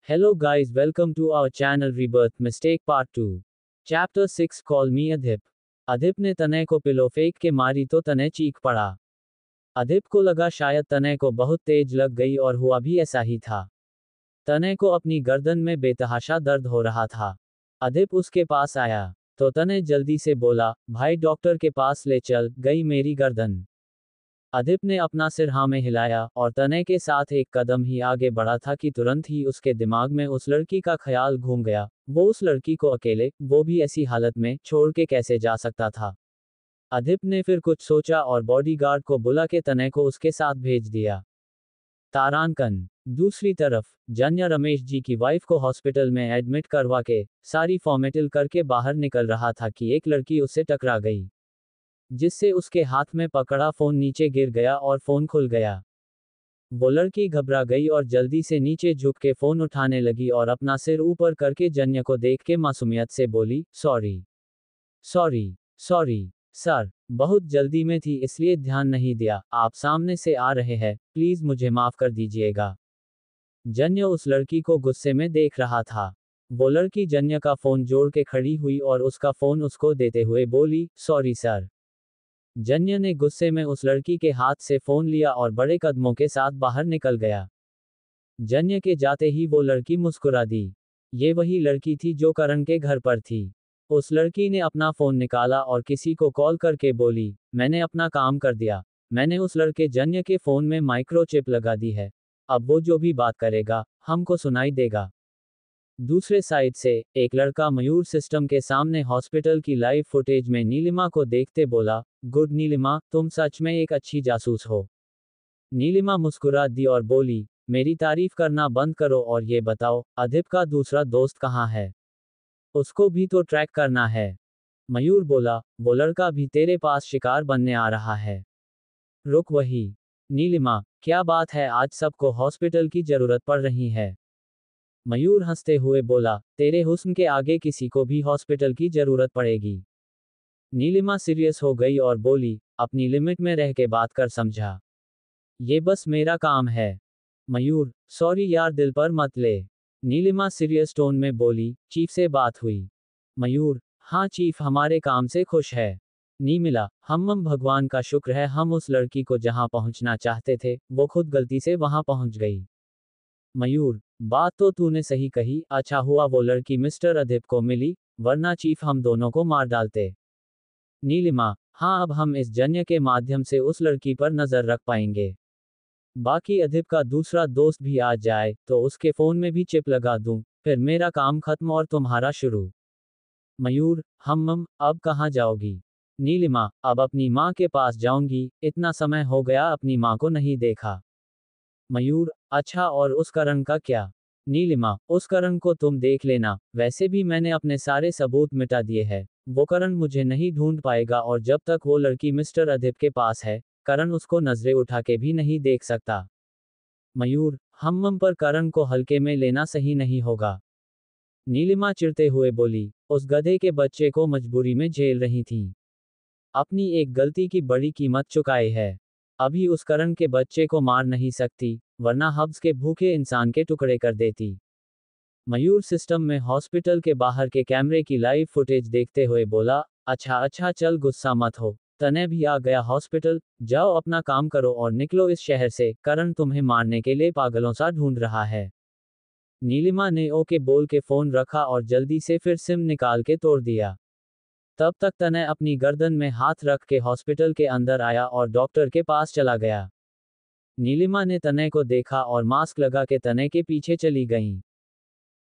Hello guys, welcome to our channel Rebirth Mistake Part 2. Chapter 6 Call Me Adhip. अधिप ने तनय को pillow फेंक के मारी तो तनय चीख पड़ा। अधिप को लगा शायद तनय को बहुत तेज लग गई और हुआ भी ऐसा ही था। तनय को अपनी गर्दन में बेतहाशा दर्द हो रहा था। अधिप उसके पास आया तो तनय जल्दी से बोला, भाई डॉक्टर के पास ले चल, गई मेरी गर्दन। अदिप ने अपना सिर हाँ में हिलाया और तनय के साथ एक कदम ही आगे बढ़ा था कि तुरंत ही उसके दिमाग में उस लड़की का ख्याल घूम गया। वो उस लड़की को अकेले, वो भी ऐसी हालत में, छोड़ के कैसे जा सकता था। अदिप ने फिर कुछ सोचा और बॉडीगार्ड को बुला के तनय को उसके साथ भेज दिया। तारांकन। दूसरी तरफ जन्य रमेश जी की वाइफ को हॉस्पिटल में एडमिट करवा के सारी फॉर्मेटिल करके बाहर निकल रहा था कि एक लड़की उससे टकरा गई, जिससे उसके हाथ में पकड़ा फोन नीचे गिर गया और फोन खुल गया। वो लड़की घबरा गई और जल्दी से नीचे झुक के फोन उठाने लगी और अपना सिर ऊपर करके जन्य को देख के मासूमियत से बोली, सॉरी सॉरी सॉरी सर, बहुत जल्दी में थी इसलिए ध्यान नहीं दिया, आप सामने से आ रहे हैं, प्लीज मुझे माफ कर दीजिएगा। जन्य उस लड़की को गुस्से में देख रहा था। वो लड़की जन्य का फोन जोड़ के खड़ी हुई और उसका फोन उसको देते हुए बोली, सॉरी सर। जन्य ने गुस्से में उस लड़की के हाथ से फोन लिया और बड़े कदमों के साथ बाहर निकल गया। जन्य के जाते ही वो लड़की मुस्कुरा दी। ये वही लड़की थी जो करण के घर पर थी। उस लड़की ने अपना फोन निकाला और किसी को कॉल करके बोली, मैंने अपना काम कर दिया, मैंने उस लड़के जन्य के फोन में माइक्रोचिप लगा दी है, अब वो जो भी बात करेगा हमको सुनाई देगा। दूसरे साइड से एक लड़का मयूर सिस्टम के सामने हॉस्पिटल की लाइव फुटेज में नीलिमा को देखते बोला, गुड नीलिमा, तुम सच में एक अच्छी जासूस हो। नीलिमा मुस्कुरा दी और बोली, मेरी तारीफ करना बंद करो और ये बताओ, अदिप का दूसरा दोस्त कहाँ है? उसको भी तो ट्रैक करना है। मयूर बोला, वो लड़का भी तेरे पास शिकार बनने आ रहा है। रुक वही। नीलिमा, क्या बात है, आज सबको हॉस्पिटल की जरूरत पड़ रही है। मयूर हंसते हुए बोला, तेरे हुस्न के आगे किसी को भी हॉस्पिटल की जरूरत पड़ेगी। नीलिमा सीरियस हो गई और बोली, अपनी लिमिट में रह के बात कर, समझा? ये बस मेरा काम है। मयूर, सॉरी यार, दिल पर मत ले। नीलिमा सीरियस टोन में बोली, चीफ से बात हुई? मयूर, हाँ चीफ हमारे काम से खुश है। नीमिला, हम भगवान का शुक्र है, हम उस लड़की को जहां पहुंचना चाहते थे वो खुद गलती से वहां पहुंच गई। मयूर, बात तो तूने सही कही, अच्छा हुआ वो लड़की मिस्टर अदिप को मिली, वरना चीफ हम दोनों को मार डालते। नीलिमा, हाँ अब हम इस जन्य के माध्यम से उस लड़की पर नजर रख पाएंगे। बाकी अदिप का दूसरा दोस्त भी आ जाए तो उसके फोन में भी चिप लगा दूं, फिर मेरा काम खत्म और तुम्हारा शुरू। मयूर, हम अब कहाँ जाओगी? नीलिमा, अब अपनी माँ के पास जाऊंगी, इतना समय हो गया अपनी माँ को नहीं देखा। मयूर, अच्छा और उस करण का क्या? नीलिमा, उस करण को तुम देख लेना, वैसे भी मैंने अपने सारे सबूत मिटा दिए हैं, वो करण मुझे नहीं ढूंढ पाएगा और जब तक वो लड़की मिस्टर अदिप के पास है, करण उसको नजरें उठा के भी नहीं देख सकता। मयूर, हम पर करण को हल्के में लेना सही नहीं होगा। नीलिमा चिढ़ते हुए बोली, उस गधे के बच्चे को मजबूरी में झेल रही थी, अपनी एक गलती की बड़ी कीमत चुकाई है। अभी उस करण के बच्चे को मार नहीं सकती, वरना हब्स के भूखे इंसान के टुकड़े कर देती। मयूर सिस्टम में हॉस्पिटल के बाहर के कैमरे की लाइव फुटेज देखते हुए बोला, अच्छा अच्छा चल गुस्सा मत हो, तने भी आ गया हॉस्पिटल, जाओ अपना काम करो और निकलो इस शहर से, करण तुम्हें मारने के लिए पागलों सा ढूंढ रहा है। नीलिमा ने ओके बोल के फोन रखा और जल्दी से फिर सिम निकाल के तोड़ दिया। तब तक तनय अपनी गर्दन में हाथ रख के हॉस्पिटल के अंदर आया और डॉक्टर के पास चला गया। नीलिमा ने तनय को देखा और मास्क लगा के तनय के पीछे चली गईं।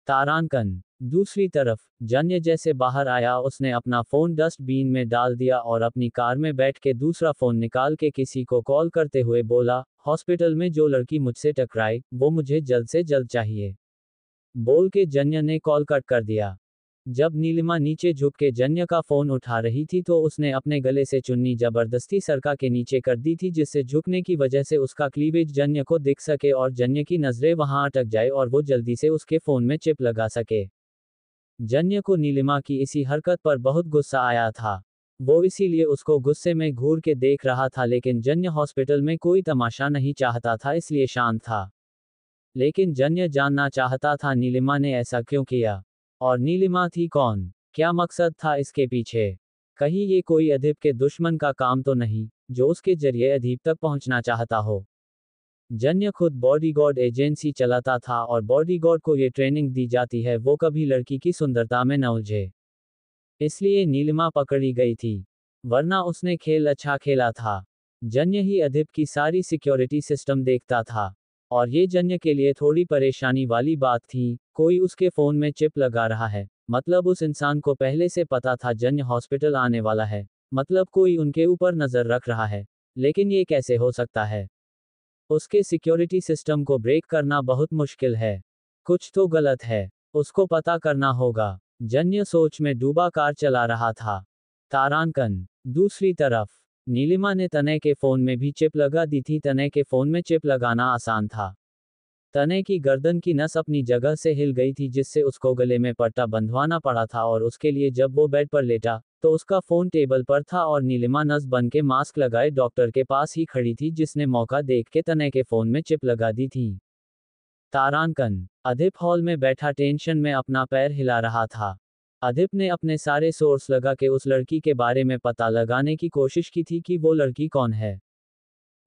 तारांकन। दूसरी तरफ जन्य जैसे बाहर आया उसने अपना फोन डस्टबिन में डाल दिया और अपनी कार में बैठ के दूसरा फोन निकाल के किसी को कॉल करते हुए बोला, हॉस्पिटल में जो लड़की मुझसे टकराई वो मुझे जल्द से जल्द चाहिए। बोल के जन्य ने कॉल कट कर दिया। जब नीलिमा नीचे झुक के जन्य का फोन उठा रही थी तो उसने अपने गले से चुन्नी जबरदस्ती सरका के नीचे कर दी थी, जिससे झुकने की वजह से उसका क्लीवेज जन्य को दिख सके और जन्य की नजरें वहां अटक जाए और वो जल्दी से उसके फोन में चिप लगा सके। जन्य को नीलिमा की इसी हरकत पर बहुत गुस्सा आया था। वो इसीलिए उसको गुस्से में घूर के देख रहा था, लेकिन जन्य हॉस्पिटल में कोई तमाशा नहीं चाहता था, इसलिए शांत था। लेकिन जन्य जानना चाहता था नीलिमा ने ऐसा क्यों किया, और नीलिमा थी कौन, क्या मकसद था इसके पीछे। कहीं ये कोई अदीप के दुश्मन का काम तो नहीं, जो उसके जरिए अदीप तक पहुंचना चाहता हो। जन्य खुद बॉडीगार्ड एजेंसी चलाता था और बॉडीगार्ड को ये ट्रेनिंग दी जाती है वो कभी लड़की की सुंदरता में न उलझे। इसलिए नीलिमा पकड़ी गई थी, वरना उसने खेल अच्छा खेला था। जन्य ही अदीप की सारी सिक्योरिटी सिस्टम देखता था, और ये जन्य के लिए थोड़ी परेशानी वाली बात थी। कोई उसके फोन में चिप लगा रहा है, मतलब उस इंसान को पहले से पता था जन्य हॉस्पिटल आने वाला है, मतलब कोई उनके ऊपर नजर रख रहा है। लेकिन ये कैसे हो सकता है? उसके सिक्योरिटी सिस्टम को ब्रेक करना बहुत मुश्किल है। कुछ तो गलत है, उसको पता करना होगा। जन्य सोच में डूबा कार चला रहा था। तारांकन। दूसरी तरफ नीलिमा ने तनय के फोन में भी चिप लगा दी थी। तनय के फोन में चिप लगाना आसान था। तनय की गर्दन की नस अपनी जगह से हिल गई थी, जिससे उसको गले में पट्टा बंधवाना पड़ा था, और उसके लिए जब वो बेड पर लेटा तो उसका फोन टेबल पर था और नीलिमा नस बन के मास्क लगाए डॉक्टर के पास ही खड़ी थी, जिसने मौका देख के तनय के फोन में चिप लगा दी थी। तारांकन। अदीप हॉल में बैठा टेंशन में अपना पैर हिला रहा था। अदीप ने अपने सारे सोर्स लगा के उस लड़की के बारे में पता लगाने की कोशिश की थी कि वो लड़की कौन है,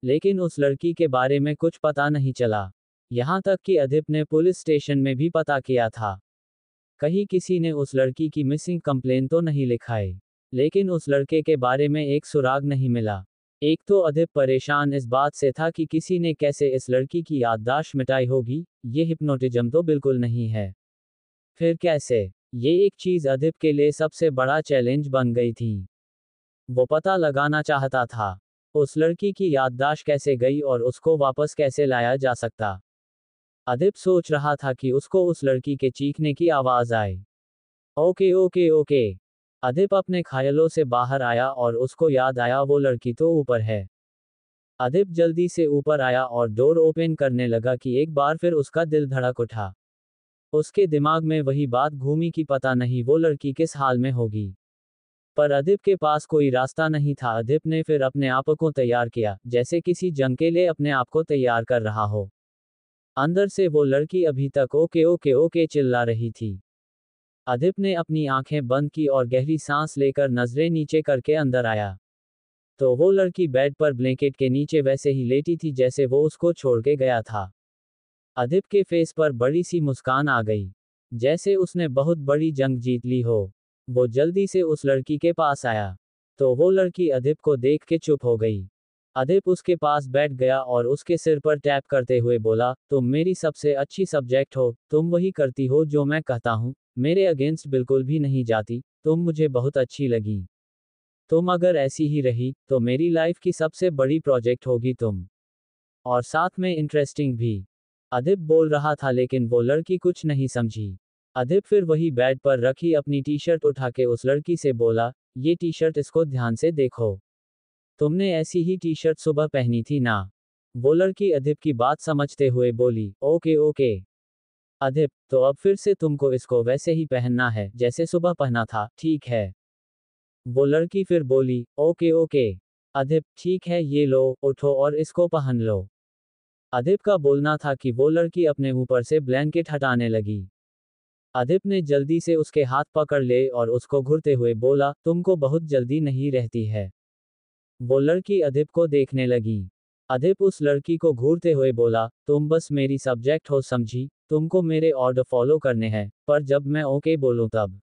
लेकिन उस लड़की के बारे में कुछ पता नहीं चला। यहाँ तक कि अदीप ने पुलिस स्टेशन में भी पता किया था, कहीं किसी ने उस लड़की की मिसिंग कंप्लेन तो नहीं लिखाई, लेकिन उस लड़के के बारे में एक सुराग नहीं मिला। एक तो अदीप परेशान इस बात से था कि किसी ने कैसे इस लड़की की याददाश्त मिटाई होगी, ये हिप्नोटिज्म तो बिल्कुल नहीं है। फिर कैसे? ये एक चीज अदीप के लिए सबसे बड़ा चैलेंज बन गई थी। वो पता लगाना चाहता था, उस लड़की की याददाश्त कैसे गई और उसको वापस कैसे लाया जा सकता। अदीप सोच रहा था कि उसको उस लड़की के चीखने की आवाज आई। Okay okay okay. अदीप अपने ख्यालों से बाहर आया और उसको याद आया वो लड़की तो ऊपर है। अदीप जल्दी से ऊपर आया और डोर ओपन करने लगा कि एक बार फिर उसका दिल धड़क उठा। उसके दिमाग में वही बात घूमी कि पता नहीं वो लड़की किस हाल में होगी। पर अदीप के पास कोई रास्ता नहीं था। अदीप ने फिर अपने आप को तैयार किया, जैसे किसी जंग के लिए अपने आप को तैयार कर रहा हो। अंदर से वो लड़की अभी तक ओके ओके ओके चिल्ला रही थी। अदीप ने अपनी आंखें बंद की और गहरी सांस लेकर नजरें नीचे करके अंदर आया, तो वो लड़की बेड पर ब्लैंकेट के नीचे वैसे ही लेटी थी जैसे वो उसको छोड़ के गया था। अदीप के फेस पर बड़ी सी मुस्कान आ गई, जैसे उसने बहुत बड़ी जंग जीत ली हो। वो जल्दी से उस लड़की के पास आया, तो वो लड़की अदीप को देख के चुप हो गई। अदीप उसके पास बैठ गया और उसके सिर पर टैप करते हुए बोला, तुम मेरी सबसे अच्छी सब्जेक्ट हो, तुम वही करती हो जो मैं कहता हूँ, मेरे अगेंस्ट बिल्कुल भी नहीं जाती, तुम मुझे बहुत अच्छी लगी। तुम अगर ऐसी ही रही, तो मेरी लाइफ की सबसे बड़ी प्रोजेक्ट होगी तुम, और साथ में इंटरेस्टिंग भी। अदीप बोल रहा था लेकिन वो लड़की कुछ नहीं समझी। अदीप फिर वही बेड पर रखी अपनी टी शर्ट उठा के उस लड़की से बोला, ये टी शर्ट इसको ध्यान से देखो, तुमने ऐसी ही टी शर्ट सुबह पहनी थी ना। वो लड़की अदीप की बात समझते हुए बोली, ओके ओके। अदीप, तो अब फिर से तुमको इसको वैसे ही पहनना है जैसे सुबह पहना था, ठीक है? वो लड़की फिर बोली, ओके ओके। अदीप, ठीक है, ये लो, उठो और इसको पहन लो। अदीप का बोलना था कि वो लड़की अपने ऊपर से ब्लैंकेट हटाने लगी। अदीप ने जल्दी से उसके हाथ पकड़ ले और उसको घुरते हुए बोला, तुमको बहुत जल्दी नहीं रहती है। वो लड़की अदीप को देखने लगी। अदीप उस लड़की को घूरते हुए बोला, तुम बस मेरी सब्जेक्ट हो, समझी? तुमको मेरे ऑर्डर फॉलो करने हैं, पर जब मैं ओके बोलूं तब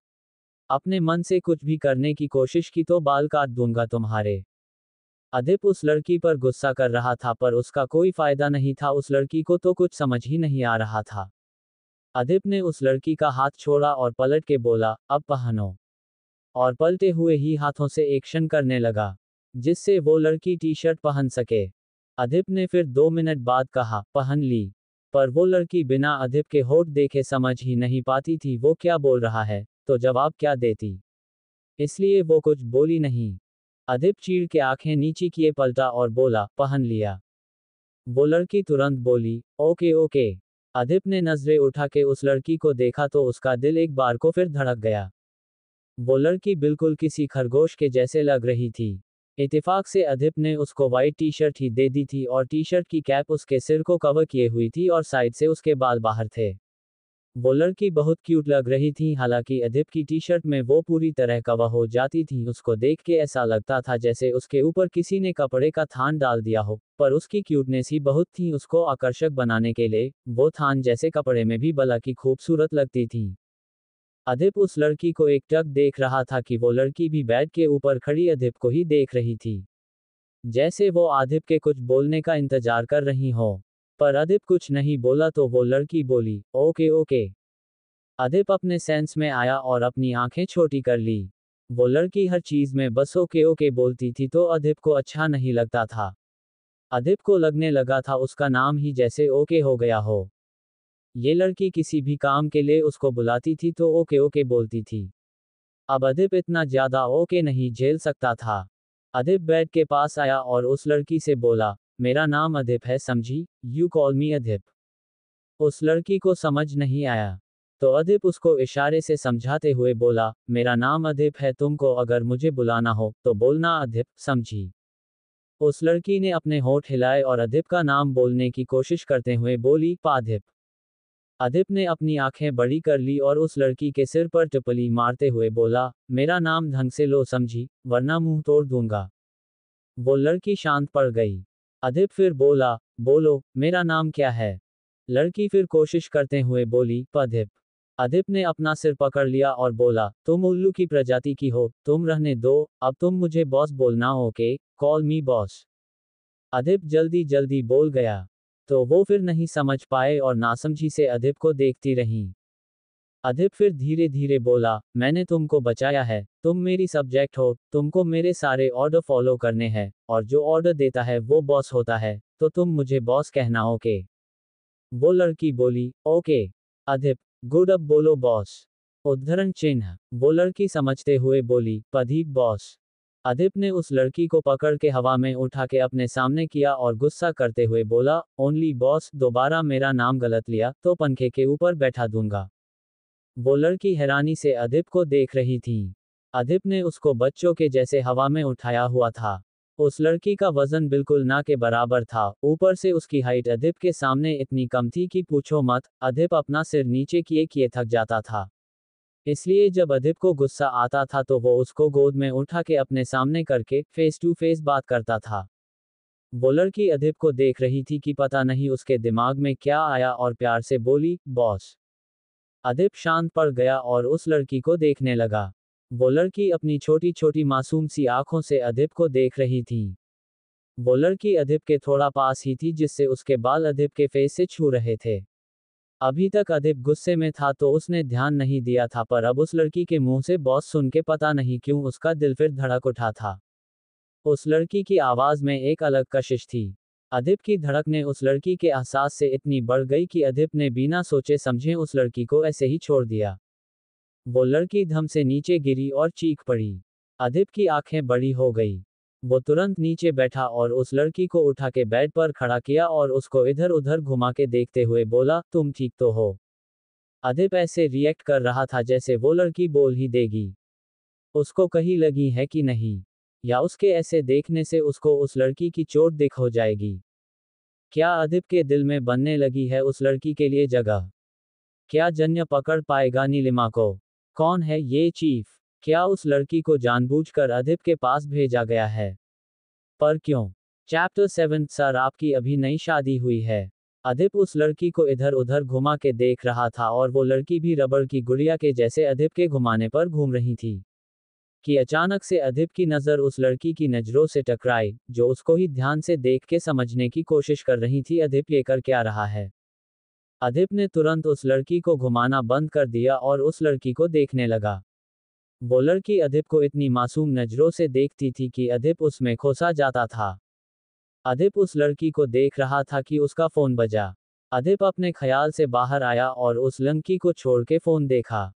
अपने मन से कुछ भी करने की कोशिश की तो बाल काट दूंगा तुम्हारे। अदीप उस लड़की पर गुस्सा कर रहा था, पर उसका कोई फायदा नहीं था, उस लड़की को तो कुछ समझ ही नहीं आ रहा था। अदीप ने उस लड़की का हाथ छोड़ा और पलट के बोला, अब पहनो। और पलटे हुए ही हाथों से एक्शन करने लगा, जिससे वो लड़की टी शर्ट पहन सके। अदीप ने फिर 2 मिनट बाद कहा, पहन ली। पर वो लड़की बिना अदीप के होठ देखे समझ ही नहीं पाती थी वो क्या बोल रहा है, तो जवाब क्या देती। इसलिए वो कुछ बोली नहीं। अदीप चीड़ के आंखें नीची किए पलटा और बोला, पहन लिया। वो लड़की तुरंत बोली, ओके ओके। अदीप ने नजरें उठा के उस लड़की को देखा तो उसका दिल एक बार को फिर धड़क गया। वो लड़की बिल्कुल किसी खरगोश के जैसे लग रही थी। इत्तेफाक से अदिप ने उसको वाइट टी शर्ट ही दे दी थी और टी शर्ट की कैप उसके सिर को कवर किए हुई थी और साइड से उसके बाल बाहर थे। वो लड़की बहुत क्यूट लग रही थी, हालांकि अदिप की टी शर्ट में वो पूरी तरह कवर हो जाती थी। उसको देख के ऐसा लगता था जैसे उसके ऊपर किसी ने कपड़े का थान डाल दिया हो, पर उसकी क्यूटनेस ही बहुत थी उसको आकर्षक बनाने के लिए। वो थान जैसे कपड़े में भी भला की खूबसूरत लगती थी। अदिप उस लड़की को एकटक देख रहा था कि वो लड़की भी बेड के ऊपर खड़ी अदिप को ही देख रही थी, जैसे वो अदिप के कुछ बोलने का इंतजार कर रही हो। पर अदिप कुछ नहीं बोला तो वो लड़की बोली, ओके ओके। अदिप अपने सेंस में आया और अपनी आंखें छोटी कर ली। वो लड़की हर चीज में बस ओके ओके बोलती थी तो अदिप को अच्छा नहीं लगता था। अदिप को लगने लगा था उसका नाम ही जैसे ओके हो गया हो। ये लड़की किसी भी काम के लिए उसको बुलाती थी तो ओके ओके बोलती थी। अब अदिप इतना ज्यादा ओके नहीं झेल सकता था। अदिप बेड के पास आया और उस लड़की से बोला, मेरा नाम अदिप है समझी, यू कॉल मी अदिप। उस लड़की को समझ नहीं आया, तो अदिप उसको इशारे से समझाते हुए बोला, मेरा नाम अदिप है, तुमको अगर मुझे बुलाना हो तो बोलना अदिप, समझी। उस लड़की ने अपने होंठ हिलाए और अदिप का नाम बोलने की कोशिश करते हुए बोली, पादिप। अदिप ने अपनी आंखें बड़ी कर ली और उस लड़की के सिर पर टिपली मारते हुए बोला, मेरा नाम ढंग से लो समझी, वरना मुंह तोड़ दूंगा। वो लड़की शांत पड़ गई। अदिप फिर बोला, बोलो, मेरा नाम क्या है? लड़की फिर कोशिश करते हुए बोली, पदिप। अदिप ने अपना सिर पकड़ लिया और बोला, तुम उल्लू की प्रजाति की हो, तुम रहने दो, अब तुम मुझे बॉस बोलना, ओके, कॉल मी बॉस। अदिप जल्दी जल्दी बोल गया, तो वो फिर नहीं समझ पाए और नासमझी से अदिप को देखती रहीं। अदिप फिर धीरे धीरे बोला, मैंने तुमको बचाया है, तुम मेरी सब्जेक्ट हो, तुमको मेरे सारे ऑर्डर फॉलो करने हैं, और जो ऑर्डर देता है वो बॉस होता है, तो तुम मुझे बॉस कहना, ओके। वो लड़की बोली, ओके। अदिप, गुड, अब बोलो बॉस। उद्धरण चिन्ह। वो लड़की समझते हुए बोली, पदीप बॉस। अदिप ने उस लड़की को पकड़ के हवा में उठा के अपने सामने किया और गुस्सा करते हुए बोला, ओनली बॉस, दोबारा मेरा नाम गलत लिया तो पंखे के ऊपर बैठा दूंगा। वो लड़की हैरानी से अदिप को देख रही थी। अदिप ने उसको बच्चों के जैसे हवा में उठाया हुआ था। उस लड़की का वजन बिल्कुल ना के बराबर था, ऊपर से उसकी हाइट अदिप के सामने इतनी कम थी कि पूछो मत। अदिप अपना सिर नीचे किए किए थक जाता था, इसलिए जब अदिप को गुस्सा आता था तो वो उसको गोद में उठा के अपने सामने करके फेस टू फेस बात करता था। वो लड़की अदिप को देख रही थी कि पता नहीं उसके दिमाग में क्या आया और प्यार से बोली, बॉस। अदिप शांत पड़ गया और उस लड़की को देखने लगा। वो लड़की अपनी छोटी छोटी मासूम सी आंखों से अदिप को देख रही थी। वो लड़की अदिप के थोड़ा पास ही थी जिससे उसके बाल अदिप के फेस से छू रहे थे। अभी तक अदिप गुस्से में था तो उसने ध्यान नहीं दिया था, पर अब उस लड़की के मुंह से बॉस सुन के पता नहीं क्यों उसका दिल फिर धड़क उठा था। उस लड़की की आवाज में एक अलग कशिश थी। अदिप की धड़कनें उस लड़की के एहसास से इतनी बढ़ गई कि अदिप ने बिना सोचे समझे उस लड़की को ऐसे ही छोड़ दिया। वो लड़की धम से नीचे गिरी और चीख पड़ी। अदिप की आंखें बड़ी हो गई। वो तुरंत नीचे बैठा और उस लड़की को उठा के बेड पर खड़ा किया और उसको इधर उधर घुमा के देखते हुए बोला, तुम ठीक तो हो? अदिप ऐसे रिएक्ट कर रहा था जैसे वो लड़की बोल ही देगी। उसको कहीं लगी है कि नहीं, या उसके ऐसे देखने से उसको उस लड़की की चोट दिख हो जाएगी। क्या अदिप के दिल में बनने लगी है उस लड़की के लिए जगह? क्या जन्य पकड़ पाएगा नीलिमा को? कौन है ये चीफ? क्या उस लड़की को जानबूझकर अदिप के पास भेजा गया है? पर क्यों? चैप्टर 7, सर आपकी अभी नई शादी हुई है। अदिप उस लड़की को इधर उधर घुमा के देख रहा था और वो लड़की भी रबड़ की गुड़िया के जैसे अदिप के घुमाने पर घूम रही थी, कि अचानक से अदिप की नज़र उस लड़की की नज़रों से टकराई, जो उसको ही ध्यान से देख के समझने की कोशिश कर रही थी अदिप ये कर क्या रहा है। अदिप ने तुरंत उस लड़की को घुमाना बंद कर दिया और उस लड़की को देखने लगा। वो लड़की अदिप को इतनी मासूम नज़रों से देखती थी कि अदिप उसमें खोसा जाता था। अदिप उस लड़की को देख रहा था कि उसका फोन बजा। अदिप अपने ख्याल से बाहर आया और उस लड़की को छोड़ के फोन देखा,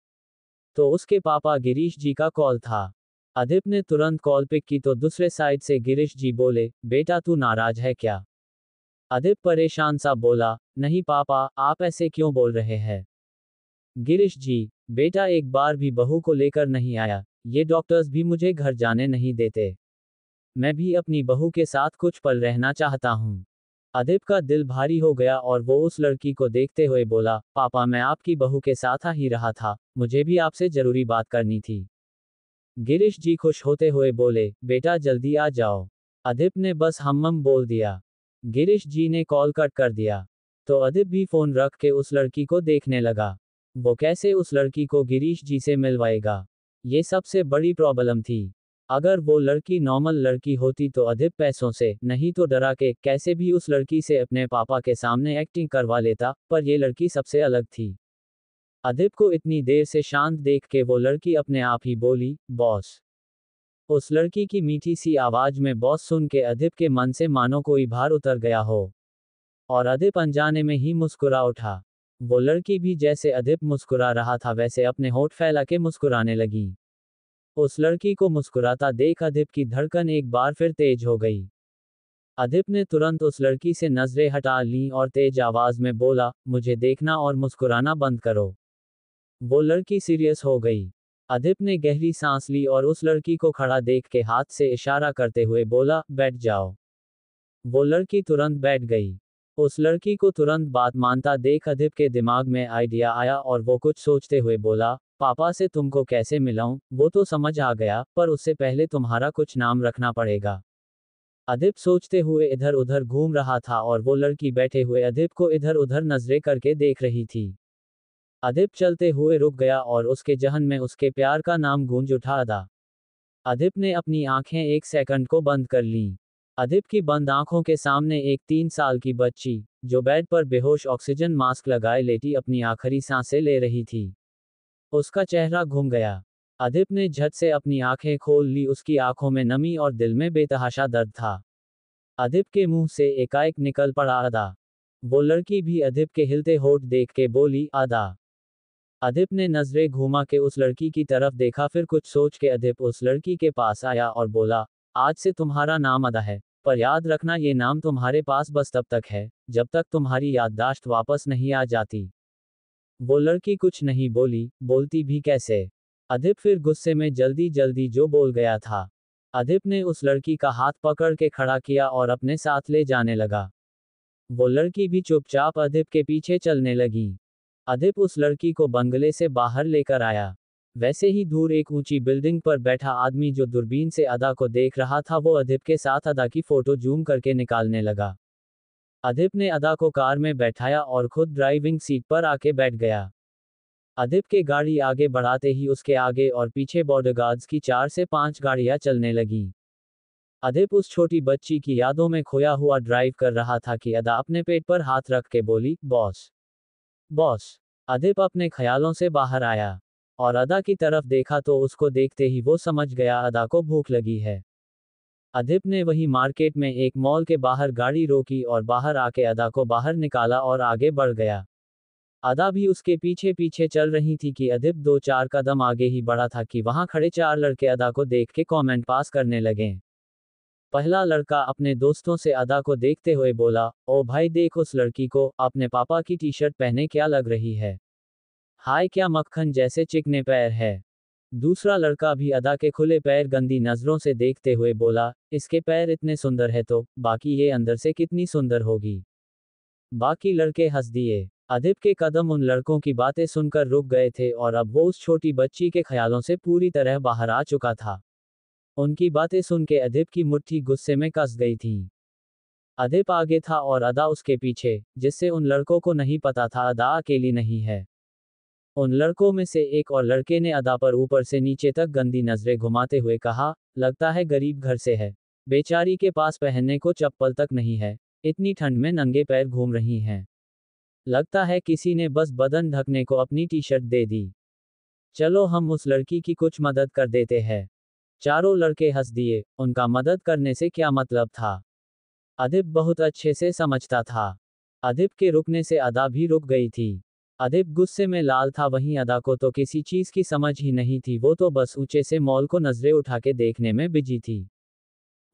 तो उसके पापा गिरीश जी का कॉल था। अदिप ने तुरंत कॉल पिक की तो दूसरे साइड से गिरीश जी बोले, बेटा तू नाराज है क्या? अदिप परेशान सा बोला, नहीं पापा, आप ऐसे क्यों बोल रहे हैं? गिरीश जी, बेटा एक बार भी बहू को लेकर नहीं आया, ये डॉक्टर्स भी मुझे घर जाने नहीं देते। मैं भी अपनी बहू के साथ कुछ पल रहना चाहता हूँ। अदिप का दिल भारी हो गया और वो उस लड़की को देखते हुए बोला, पापा मैं आपकी बहू के साथ आ ही रहा था, मुझे भी आपसे जरूरी बात करनी थी। गिरीश जी खुश होते हुए बोले, बेटा जल्दी आ जाओ। अदिप ने बस हम्म बोल दिया। गिरीश जी ने कॉल कट कर दिया। तो अदिप भी फोन रख के उस लड़की को देखने लगा। वो कैसे उस लड़की को गिरीश जी से मिलवाएगा? ये सबसे बड़ी प्रॉब्लम थी। अगर वो लड़की नॉर्मल लड़की होती तो अदिप पैसों से, नहीं तो डरा के, कैसे भी उस लड़की से अपने पापा के सामने एक्टिंग करवा लेता, पर ये लड़की सबसे अलग थी। अदिप को इतनी देर से शांत देख के वो लड़की अपने आप ही बोली, बॉस। उस लड़की की मीठी सी आवाज में बॉस सुन के अदिप के मन से मानो कोई भार उतर गया हो। और अदिप अनजाने में ही मुस्कुरा उठा। वो लड़की भी जैसे अदिप मुस्कुरा रहा था वैसे अपने होठ फैला के मुस्कुराने लगी। उस लड़की को मुस्कुराता देख अदिप की धड़कन एक बार फिर तेज हो गई। अदिप ने तुरंत उस लड़की से नजरें हटा लीं और तेज आवाज में बोला, मुझे देखना और मुस्कुराना बंद करो। वो लड़की सीरियस हो गई। अदिप ने गहरी सांस ली और उस लड़की को खड़ा देख के हाथ से इशारा करते हुए बोला, बैठ जाओ। वो लड़की तुरंत बैठ गई। उस लड़की को तुरंत बात मानता देख अदिप के दिमाग में आइडिया आया और वो कुछ सोचते हुए बोला, पापा से तुमको कैसे मिलाऊं, वो तो समझ आ गया, पर उससे पहले तुम्हारा कुछ नाम रखना पड़ेगा। अदिप सोचते हुए इधर उधर घूम रहा था और वो लड़की बैठे हुए अदिप को इधर उधर नजरें करके देख रही थी। अदिप चलते हुए रुक गया और उसके जहन में उसके प्यार का नाम गूंज उठा, अदा। अदिप ने अपनी आंखें एक सेकंड को बंद कर लीं। अदिप की बंद आंखों के सामने एक 3 साल की बच्ची, जो बेड पर बेहोश ऑक्सीजन मास्क लगाए लेटी अपनी आखिरी सांसें ले रही थी। उसका चेहरा घूम गया। अदिप ने झट से अपनी आंखें खोल ली, उसकी आंखों में नमी और दिल में बेतहाशा दर्द था। अदिप के मुंह से एकाएक निकल पड़ा, अदा। वो लड़की भी अदिप के हिलते होठ देख के बोली, अदा। अदिप ने नजरें घुमा के उस लड़की की तरफ देखा, फिर कुछ सोच के अदिप उस लड़की के पास आया और बोला, आज से तुम्हारा नाम अदा है, पर याद रखना ये नाम तुम्हारे पास बस तब तक है, जब तक तुम्हारी याददाश्त वापस नहीं आ जाती। वो लड़की कुछ नहीं बोली, बोलती भी कैसे। अदिप फिर गुस्से में जल्दी जल्दी जो बोल गया था। अदिप ने उस लड़की का हाथ पकड़ के खड़ा किया और अपने साथ ले जाने लगा। वो लड़की भी चुपचाप अदिप के पीछे चलने लगी। अदिप उस लड़की को बंगले से बाहर लेकर आया। वैसे ही दूर एक ऊंची बिल्डिंग पर बैठा आदमी जो दूरबीन से अदा को देख रहा था, वो अदिप के साथ अदा की फोटो जूम करके निकालने लगा। अदिप ने अदा को कार में बैठाया और खुद ड्राइविंग सीट पर आके बैठ गया। अदिप के गाड़ी आगे बढ़ाते ही उसके आगे और पीछे बॉडीगार्ड्स की 4 से 5 गाड़ियां चलने लगीं। अदिप उस छोटी बच्ची की यादों में खोया हुआ ड्राइव कर रहा था कि अदा अपने पेट पर हाथ रख के बोली, बॉस। बॉस। अदिप अपने ख्यालों से बाहर आया और अदा की तरफ देखा तो उसको देखते ही वो समझ गया अदा को भूख लगी है। अदिप ने वही मार्केट में एक मॉल के बाहर गाड़ी रोकी और बाहर आके अदा को बाहर निकाला और आगे बढ़ गया। अदा भी उसके पीछे पीछे चल रही थी कि अदिप 2-4 कदम आगे ही बढ़ा था कि वहां खड़े 4 लड़के अदा को देख के कमेंट पास करने लगे। पहला लड़का अपने दोस्तों से अदा को देखते हुए बोला, ओ भाई देख उस लड़की को, अपने पापा की टी शर्ट पहने क्या लग रही है। हाय क्या मक्खन जैसे चिकने पैर है। दूसरा लड़का भी अदा के खुले पैर गंदी नजरों से देखते हुए बोला, इसके पैर इतने सुंदर है तो बाकी ये अंदर से कितनी सुंदर होगी। बाकी लड़के हंस दिए। अदिप के कदम उन लड़कों की बातें सुनकर रुक गए थे और अब वो उस छोटी बच्ची के ख्यालों से पूरी तरह बाहर आ चुका था। उनकी बातें सुन के अदिप की मुट्ठी गुस्से में कस गई थी। अदिप आगे था और अदा उसके पीछे, जिससे उन लड़कों को नहीं पता था अदा अकेली नहीं है। उन लड़कों में से एक और लड़के ने अदा पर ऊपर से नीचे तक गंदी नजरें घुमाते हुए कहा, लगता है गरीब घर से है। बेचारी के पास पहनने को चप्पल तक नहीं है, इतनी ठंड में नंगे पैर घूम रही हैं। लगता है किसी ने बस बदन ढकने को अपनी टी शर्ट दे दी। चलो हम उस लड़की की कुछ मदद कर देते हैं। चारों लड़के हंस दिए, उनका मदद करने से क्या मतलब था। अदिप बहुत अच्छे से समझता था। अदिप के रुकने से अदा भी रुक गई थी। अदिप गुस्से में लाल था, वहीं अदा को तो किसी चीज की समझ ही नहीं थी, वो तो बस ऊंचे से मॉल को नजरें उठा के देखने में बिजी थी।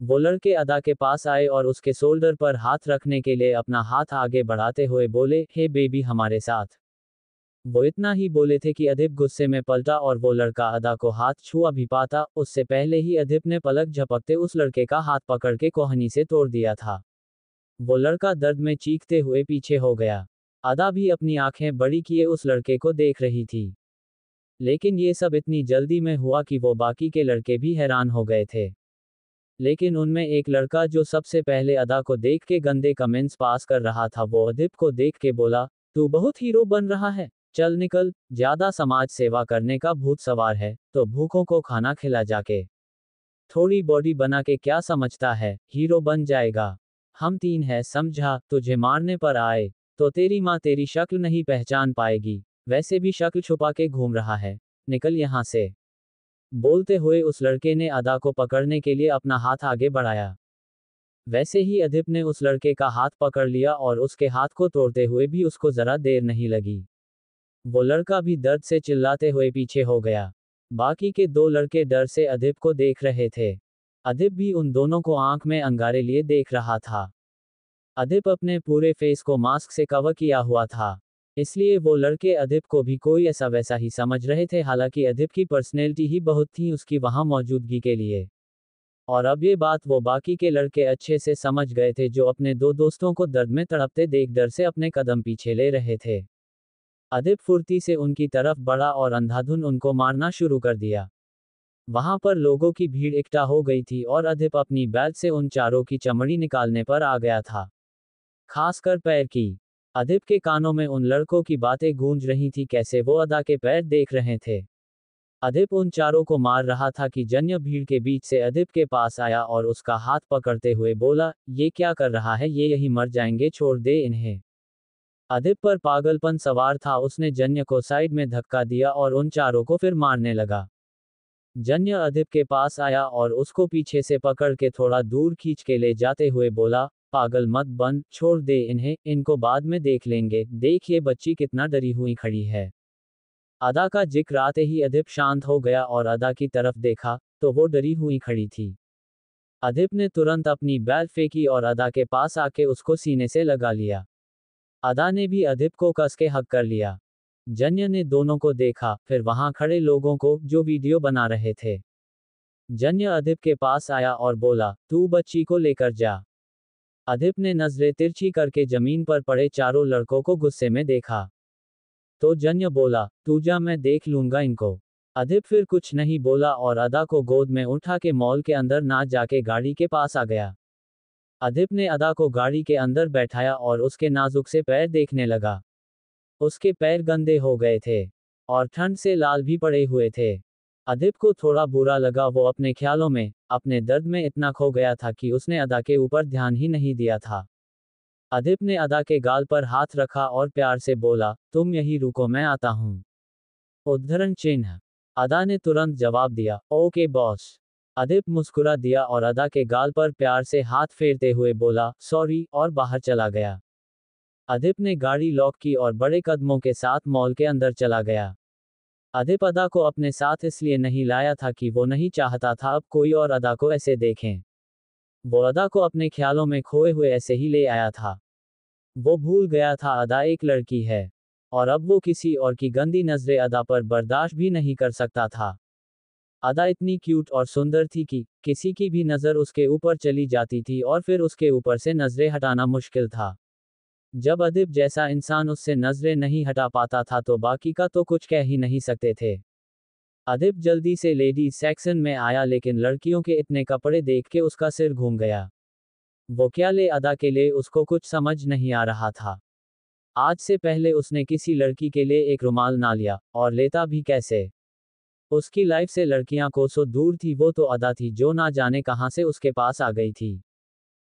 वो लड़के अदा के पास आए और उसके शोल्डर पर हाथ रखने के लिए अपना हाथ आगे बढ़ाते हुए बोले, हे बेबी हमारे साथ। वो इतना ही बोले थे कि अदिप गुस्से में पलटा और वो लड़का अदा को हाथ छुआ भी पाता उससे पहले ही अदिप ने पलक झपकते उस लड़के का हाथ पकड़ के कोहनी से तोड़ दिया था। वो लड़का दर्द में चीखते हुए पीछे हो गया। अदा भी अपनी आंखें बड़ी किए उस लड़के को देख रही थी। लेकिन ये सब इतनी जल्दी में हुआ कि वो बाकी के लड़के भी हैरान हो गए थे। लेकिन उनमें एक लड़का जो सबसे पहले अदा को देख के गंदे कमेंट्स पास कर रहा था वो अदिप को देख के बोला, तू बहुत हीरो बन रहा है, चल निकल, ज्यादा समाज सेवा करने का भूत सवार है, तो भूखों को खाना खिला जाके। थोड़ी बॉडी बना के क्या समझता है, हीरो बन जाएगा। हम तीन है समझा, तुझे मारने पर आए, तो तेरी माँ तेरी शक्ल नहीं पहचान पाएगी, वैसे भी शक्ल छुपा के घूम रहा है, निकल यहाँ से। बोलते हुए उस लड़के ने अदा को पकड़ने के लिए अपना हाथ आगे बढ़ाया। वैसे ही अदिप ने उस लड़के का हाथ पकड़ लिया और उसके हाथ को तोड़ते हुए भी उसको जरा देर नहीं लगी। वो लड़का भी दर्द से चिल्लाते हुए पीछे हो गया। बाकी के दो लड़के डर से अदिप को देख रहे थे। अदिप भी उन दोनों को आंख में अंगारे लिए देख रहा था। अदिप अपने पूरे फेस को मास्क से कवर किया हुआ था, इसलिए वो लड़के अदिप को भी कोई ऐसा वैसा ही समझ रहे थे। हालांकि अदिप की पर्सनैलिटी ही बहुत थी उसकी वहां मौजूदगी के लिए। और अब ये बात वो बाकी के लड़के अच्छे से समझ गए थे जो अपने दो दोस्तों को दर्द में तड़पते देख डर से अपने कदम पीछे ले रहे थे। अदिप फुर्ती से उनकी तरफ बढ़ा और अंधाधुन उनको मारना शुरू कर दिया। वहां पर लोगों की भीड़ इकट्ठा हो गई थी और अदिप अपनी बेल्ट से उन चारों की चमड़ी निकालने पर आ गया था, खासकर पैर की। अदिप के कानों में उन लड़कों की बातें गूंज रही थी कैसे वो अदा के पैर देख रहे थे। अदिप उन चारों को मार रहा था कि जन्य भीड़ के बीच से अदिप के पास आया और उसका हाथ पकड़ते हुए बोला, ये क्या कर रहा है, ये यही मर जाएंगे, छोड़ दे इन्हें। अदिप पर पागलपन सवार था, उसने जन्य को साइड में धक्का दिया और उन चारों को फिर मारने लगा। जन्य अदिप के पास आया और उसको पीछे से पकड़ के थोड़ा दूर खींच के ले जाते हुए बोला, पागल मत बन, छोड़ दे इन्हें, इनको बाद में देख लेंगे, देख ये बच्ची कितना डरी हुई खड़ी है। अदा का जिक्र आते ही अदिप शांत हो गया और अदा की तरफ देखा, तो वो डरी हुई खड़ी थी। अदिप ने तुरंत अपनी बैल फेंकी और अदा के पास आके उसको सीने से लगा लिया। अदा ने भी अदिप को कस के हक कर लिया। जन्य ने दोनों को देखा, फिर वहां खड़े लोगों को जो वीडियो बना रहे थे। जन्य अदिप के पास आया और बोला, तू बच्ची को लेकर जा। अदिप ने नजरें तिरछी करके जमीन पर पड़े चारों लड़कों को गुस्से में देखा। तो जन्य बोला, तू जा, मैं देख लूंगा इनको। अदिप फिर कुछ नहीं बोला और अदा को गोद में उठा के मॉल के अंदर ना जाके गाड़ी के पास आ गया। अदिप ने अदा को गाड़ी के अंदर बैठाया और उसके नाजुक से पैर देखने लगा। उसके पैर गंदे हो गए थे और ठंड से लाल भी पड़े हुए थे। अदिप को थोड़ा बुरा लगा, वो अपने ख्यालों में, अपने दर्द में इतना खो गया था कि उसने अदा के ऊपर ध्यान ही नहीं दिया था। अदिप ने अदा के गाल पर हाथ रखा और प्यार से बोला, तुम यही रुको, मैं आता हूं। उद्धरण चिन्ह। अदा ने तुरंत जवाब दिया, ओके बॉस। अदिप मुस्कुरा दिया और अदा के गाल पर प्यार से हाथ फेरते हुए बोला, सॉरी, और बाहर चला गया। अदिप ने गाड़ी लॉक की और बड़े कदमों के साथ मॉल के अंदर चला गया। अदिप अदा को अपने साथ इसलिए नहीं लाया था कि वो नहीं चाहता था अब कोई और अदा को ऐसे देखें। वो अदा को अपने ख्यालों में खोए हुए ऐसे ही ले आया था। वो भूल गया था अदा एक लड़की है, और अब वो किसी और की गंदी नजरें अदा पर बर्दाश्त भी नहीं कर सकता था। अदा इतनी क्यूट और सुंदर थी कि किसी की भी नज़र उसके ऊपर चली जाती थी और फिर उसके ऊपर से नजरें हटाना मुश्किल था। जब अदिप जैसा इंसान उससे नजरें नहीं हटा पाता था तो बाकी का तो कुछ कह ही नहीं सकते थे। अदिप जल्दी से लेडीज सेक्शन में आया लेकिन लड़कियों के इतने कपड़े देख के उसका सिर घूम गया। वो क्या ले अदा के लिए उसको कुछ समझ नहीं आ रहा था। आज से पहले उसने किसी लड़की के लिए एक रुमाल ना लिया, और लेता भी कैसे। उसकी लाइफ से लड़कियां कोसों दूर थी, वो तो अदा थी जो ना जाने कहां से उसके पास आ गई थी।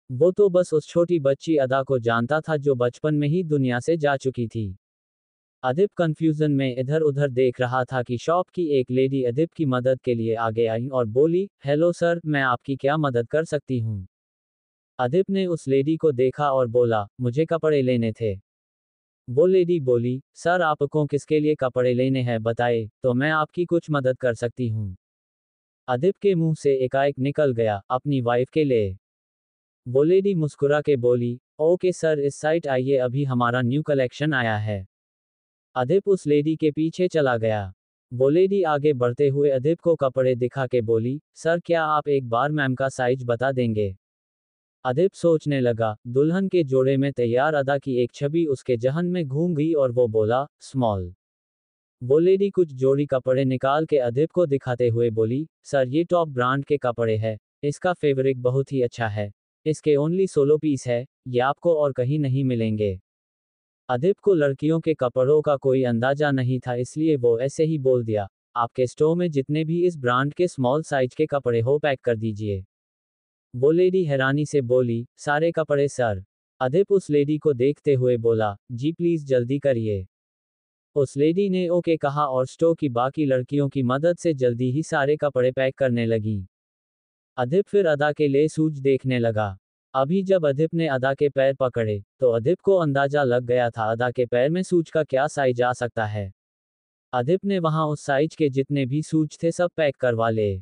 वो तो बस उस छोटी बच्ची अदा को जानता था जो बचपन में ही दुनिया से जा चुकी थी। अदिप कंफ्यूजन में इधर उधर देख रहा था कि शॉप की एक लेडी अदिप की मदद के लिए आगे आई और बोली, हेलो सर, मैं आपकी क्या मदद कर सकती हूँ। अदिप ने उस लेडी को देखा और बोला, मुझे कपड़े लेने थे। वो लेडी बोली, सर आपको किसके लिए कपड़े लेने हैं बताए, तो मैं आपकी कुछ मदद कर सकती हूँ। अदिप के मुंह से एकाएक निकल गया, अपनी वाइफ के लिए। वो लेडी मुस्कुरा के बोली, ओके सर, इस साइट आइए, अभी हमारा न्यू कलेक्शन आया है। अदिप उस लेडी के पीछे चला गया। वो लेडी आगे बढ़ते हुए अदिप को कपड़े दिखा के बोली, सर क्या आप एक बार मैम का साइज बता देंगे। अदिप सोचने लगा। दुल्हन के जोड़े में तैयार अदा की एक छवि उसके जहन में घूम गई और वो बोला, स्मॉल। वो लेडी कुछ जोड़ी कपड़े निकाल के अदिप को दिखाते हुए बोली, सर ये टॉप ब्रांड के कपड़े हैं, इसका फैब्रिक बहुत ही अच्छा है, इसके ओनली 16 पीस है, ये आपको और कहीं नहीं मिलेंगे। अदिप को लड़कियों के कपड़ों का कोई अंदाजा नहीं था, इसलिए वो ऐसे ही बोल दिया, आपके स्टोर में जितने भी इस ब्रांड के स्मॉल साइज के कपड़े हो पैक कर दीजिए। वो लेडी हैरानी से बोली, सारे कपड़े सर। अदिप उस लेडी को देखते हुए बोला, जी प्लीज जल्दी करिए। उस लेडी ने ओके कहा और स्टोर की बाकी लड़कियों की मदद से जल्दी ही सारे कपड़े पैक करने लगी। अदिप फिर अदा के लिए सूज देखने लगा। अभी जब अदिप ने अदा के पैर पकड़े, तो अदिप को अंदाजा लग गया था अदा के पैर में सूज का क्या साइज आ सकता है। अदिप ने वहां उस साइज के जितने भी सूज थे सब पैक करवा ले।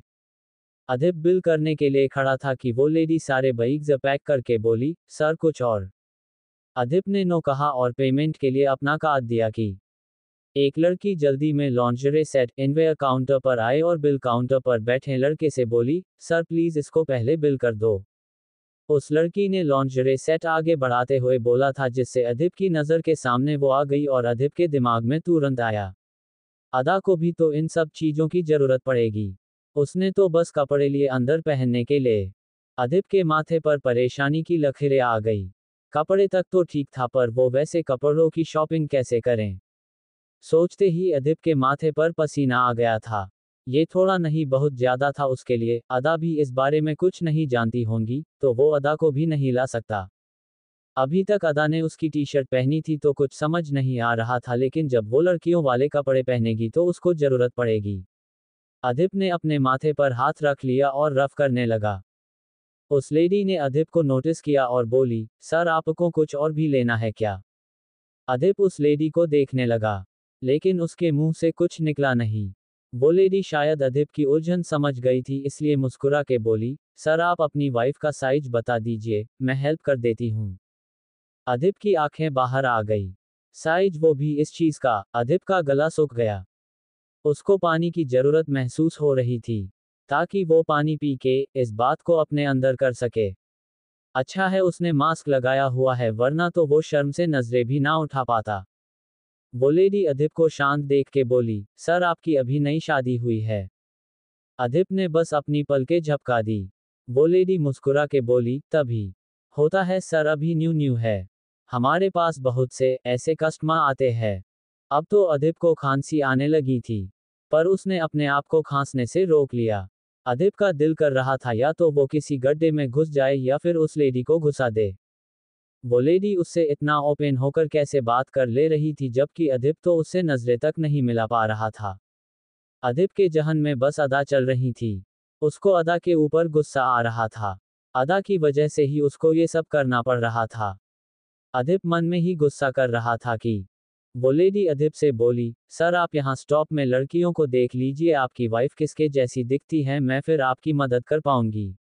अदिप बिल करने के लिए खड़ा था कि वो लेडी सारे बैग्स पैक करके बोली, सर कुछ और। अदिप ने नो कहा और पेमेंट के लिए अपना कार्ड दिया कि एक लड़की जल्दी में लॉन्जरे सेट इनवेयर काउंटर पर आए और बिल काउंटर पर बैठे लड़के से बोली, सर प्लीज इसको पहले बिल कर दो। उस लड़की ने लॉन्जरे सेट आगे बढ़ाते हुए बोला था, जिससे अदिप की नज़र के सामने वो आ गई और अदिप के दिमाग में तुरंत आया, अदा को भी तो इन सब चीज़ों की ज़रूरत पड़ेगी। उसने तो बस कपड़े लिए अंदर पहनने के लिए। अदिप के माथे पर परेशानी की लकीरें आ गई। कपड़े तक तो ठीक था, पर वो वैसे कपड़ों की शॉपिंग कैसे करें। सोचते ही अदिप के माथे पर पसीना आ गया था। ये थोड़ा नहीं बहुत ज्यादा था उसके लिए। अदा भी इस बारे में कुछ नहीं जानती होंगी, तो वो अदा को भी नहीं ला सकता। अभी तक अदा ने उसकी टी शर्ट पहनी थी तो कुछ समझ नहीं आ रहा था, लेकिन जब वो लड़कियों वाले कपड़े पहनेगी तो उसको जरूरत पड़ेगी। अदिप ने अपने माथे पर हाथ रख लिया और रफ करने लगा। उस लेडी ने अदिप को नोटिस किया और बोली, सर आपको कुछ और भी लेना है क्या। अदिप उस लेडी को देखने लगा, लेकिन उसके मुंह से कुछ निकला नहीं। वो लेडी शायद अदिप की उलझन समझ गई थी, इसलिए मुस्कुरा के बोली, सर आप अपनी वाइफ का साइज बता दीजिए, मैं हेल्प कर देती हूँ। अदिप की आंखें बाहर आ गई। साइज, वो भी इस चीज का। अदिप का गला सूख गया। उसको पानी की जरूरत महसूस हो रही थी, ताकि वो पानी पी के इस बात को अपने अंदर कर सके। अच्छा है उसने मास्क लगाया हुआ है, वरना तो वो शर्म से नजरें भी ना उठा पाता। वो लेडी अदिप को शांत देख के बोली, सर आपकी अभी नई शादी हुई है। अदिप ने बस अपनी पलकें झपका दी। वो लेडी मुस्कुरा के बोली, तभी होता है सर, अभी न्यू न्यू है, हमारे पास बहुत से ऐसे कस्टमर आते हैं। अब तो अदिप को खांसी आने लगी थी, पर उसने अपने आप को खांसने से रोक लिया। अदिप का दिल कर रहा था या तो वो किसी गड्ढे में घुस जाए या फिर उस लेडी को घुसा दे। वो लेडी उससे इतना ओपन होकर कैसे बात कर ले रही थी, जबकि अदिप तो उससे नजरें तक नहीं मिला पा रहा था। अदिप के जहन में बस अदा चल रही थी। उसको अदा के ऊपर गुस्सा आ रहा था। अदा की वजह से ही उसको ये सब करना पड़ रहा था। अदिप मन में ही गुस्सा कर रहा था कि वो लेडी अदिप से बोली, सर आप यहाँ स्टॉप में लड़कियों को देख लीजिए, आपकी वाइफ किसके जैसी दिखती है, मैं फिर आपकी मदद कर पाऊंगी।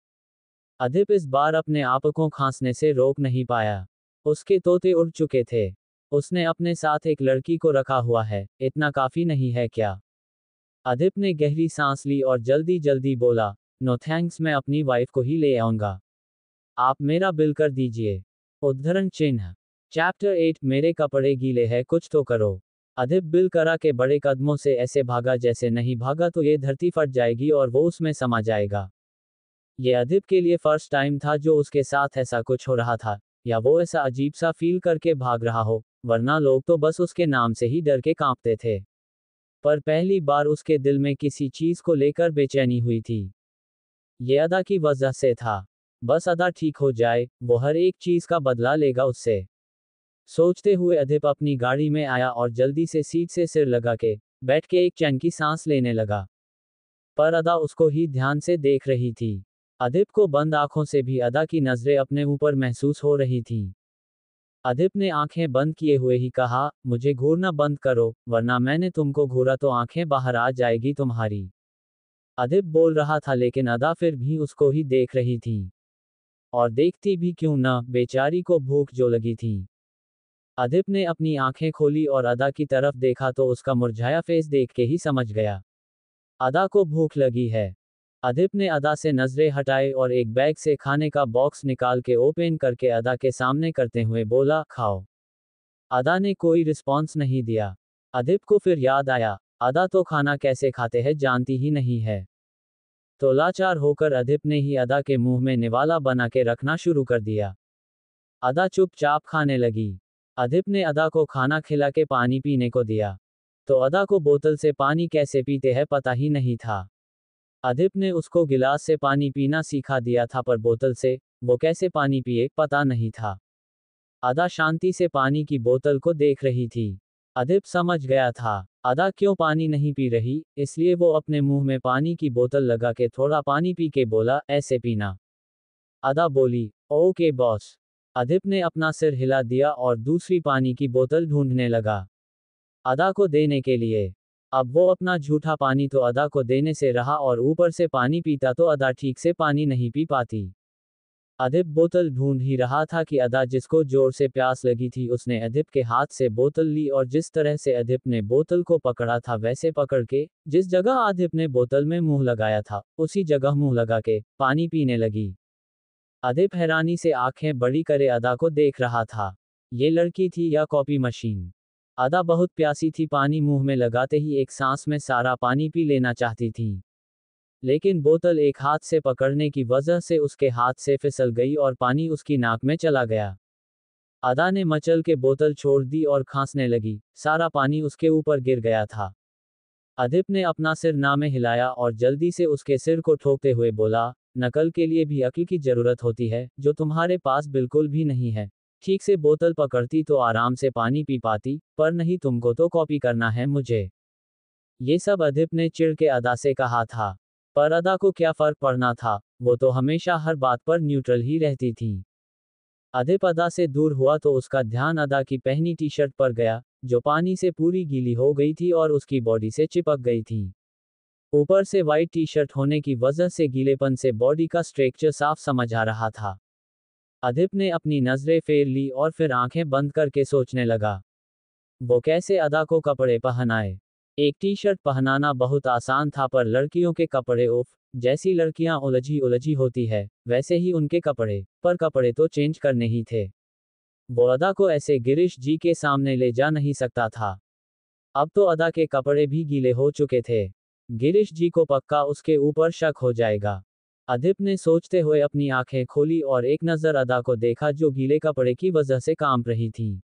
अदिप इस बार अपने आप को खांसने से रोक नहीं पाया। उसके तोते उड़ चुके थे। उसने अपने साथ एक लड़की को रखा हुआ है, इतना काफी नहीं है क्या। अदिप ने गहरी सांस ली और जल्दी जल्दी बोला, नो थैंक्स, मैं अपनी वाइफ को ही ले आऊंगा। आप मेरा बिल कर दीजिए। उद्धरण चिन्ह। चैप्टर 8, मेरे कपड़े गीले हैं, कुछ तो करो। अदिप बिल करा के बड़े कदमों से ऐसे भागा जैसे नहीं भागा तो ये धरती फट जाएगी और वो उसमें समा जाएगा। ये अदिप के लिए फर्स्ट टाइम था जो उसके साथ ऐसा कुछ हो रहा था, या वो ऐसा अजीब सा फील करके भाग रहा हो, वरना लोग तो बस उसके नाम से ही डर के कांपते थे। पर पहली बार उसके दिल में किसी चीज को लेकर बेचैनी हुई थी। ये अदा की वजह से था। बस अदा ठीक हो जाए, वो हर एक चीज का बदला लेगा उससे। सोचते हुए अदिप अपनी गाड़ी में आया और जल्दी से सीट से सिर लगा के बैठ के एक चैन की सांस लेने लगा। पर अदा उसको ही ध्यान से देख रही थी। अदिप को बंद आंखों से भी अदा की नजरें अपने ऊपर महसूस हो रही थीं। अदिप ने आंखें बंद किए हुए ही कहा, मुझे घूरना बंद करो, वरना मैंने तुमको घूरा तो आंखें बाहर आ जाएगी तुम्हारी। अदिप बोल रहा था, लेकिन अदा फिर भी उसको ही देख रही थी। और देखती भी क्यों न, बेचारी को भूख जो लगी थी। अदिप ने अपनी आंखें खोली और अदा की तरफ देखा तो उसका मुरझाया फेस देख के ही समझ गया, अदा को भूख लगी है। अदिप ने अदा से नजरें हटाए और एक बैग से खाने का बॉक्स निकाल के ओपन करके अदा के सामने करते हुए बोला, खाओ। अदा ने कोई रिस्पॉन्स नहीं दिया। अदिप को फिर याद आया, अदा तो खाना कैसे खाते हैं जानती ही नहीं है। तो लाचार होकर अदिप ने ही अदा के मुंह में निवाला बना के रखना शुरू कर दिया। अदा चुपचाप खाने लगी। अदिप ने अदा को खाना खिला के पानी पीने को दिया। तो अदा को बोतल से पानी कैसे पीते हैं पता ही नहीं था। अदिप ने उसको गिलास से पानी पीना सिखा दिया था पर बोतल से वो कैसे पानी पिए पता नहीं था। अदा शांति से पानी की बोतल को देख रही थी। अदिप समझ गया था अदा क्यों पानी नहीं पी रही, इसलिए वो अपने मुंह में पानी की बोतल लगा के थोड़ा पानी पी के बोला, ऐसे पीना। अदा बोली, ओके बॉस। अदिप ने अपना सिर हिला दिया और दूसरी पानी की बोतल ढूंढने लगा अदा को देने के लिए। अब वो अपना झूठा पानी तो अदा को देने से रहा और ऊपर से पानी पीता तो अदा ठीक से पानी नहीं पी पाती। अदिप बोतल ढूंढ ही रहा था कि अदा जिसको जोर से प्यास लगी थी उसने अदिप के हाथ से बोतल ली और जिस तरह से अदिप ने बोतल को पकड़ा था वैसे पकड़ के जिस जगह अदिप ने बोतल में मुंह लगाया था उसी जगह मुंह लगा के पानी पीने लगी। अदिप हैरानी से आंखें बड़ी करे अदा को देख रहा था। ये लड़की थी या कॉपी मशीन। अदा बहुत प्यासी थी, पानी मुंह में लगाते ही एक सांस में सारा पानी पी लेना चाहती थी। लेकिन बोतल एक हाथ से पकड़ने की वजह से उसके हाथ से फिसल गई और पानी उसकी नाक में चला गया। अदा ने मचल के बोतल छोड़ दी और खांसने लगी, सारा पानी उसके ऊपर गिर गया था। अदिप ने अपना सिर ना में हिलाया और जल्दी से उसके सिर को ठोकते हुए बोला, नकल के लिए भी अक्ल की जरूरत होती है, जो तुम्हारे पास बिल्कुल भी नहीं है। ठीक से बोतल पकड़ती तो आराम से पानी पी पाती, पर नहीं, तुमको तो कॉपी करना है मुझे। ये सब अदिप ने चिढ़ के अदा से कहा था। पर अदा को क्या फर्क पड़ना था, वो तो हमेशा हर बात पर न्यूट्रल ही रहती थी। अदिप अदा से दूर हुआ तो उसका ध्यान अदा की पहनी टी शर्ट पर गया, जो पानी से पूरी गीली हो गई थी और उसकी बॉडी से चिपक गई थी। ऊपर से वाइट टी शर्ट होने की वजह से गीलेपन से बॉडी का स्ट्रक्चर साफ समझ आ रहा था। अदिप ने अपनी नजरें फेर ली और फिर आंखें बंद करके सोचने लगा, वो कैसे अदा को कपड़े पहनाए। एक टी शर्ट पहनाना बहुत आसान था पर लड़कियों के कपड़े, उफ, जैसी लड़कियां उलझी उलझी होती है वैसे ही उनके कपड़े, पर कपड़े तो चेंज करने ही थे। वो अदा को ऐसे गिरीश जी के सामने ले जा नहीं सकता था। अब तो अदा के कपड़े भी गीले हो चुके थे। गिरीश जी को पक्का उसके ऊपर शक हो जाएगा। अदिप ने सोचते हुए अपनी आंखें खोली और एक नजर अदा को देखा जो गीले कपड़े की वजह से कांप रही थी।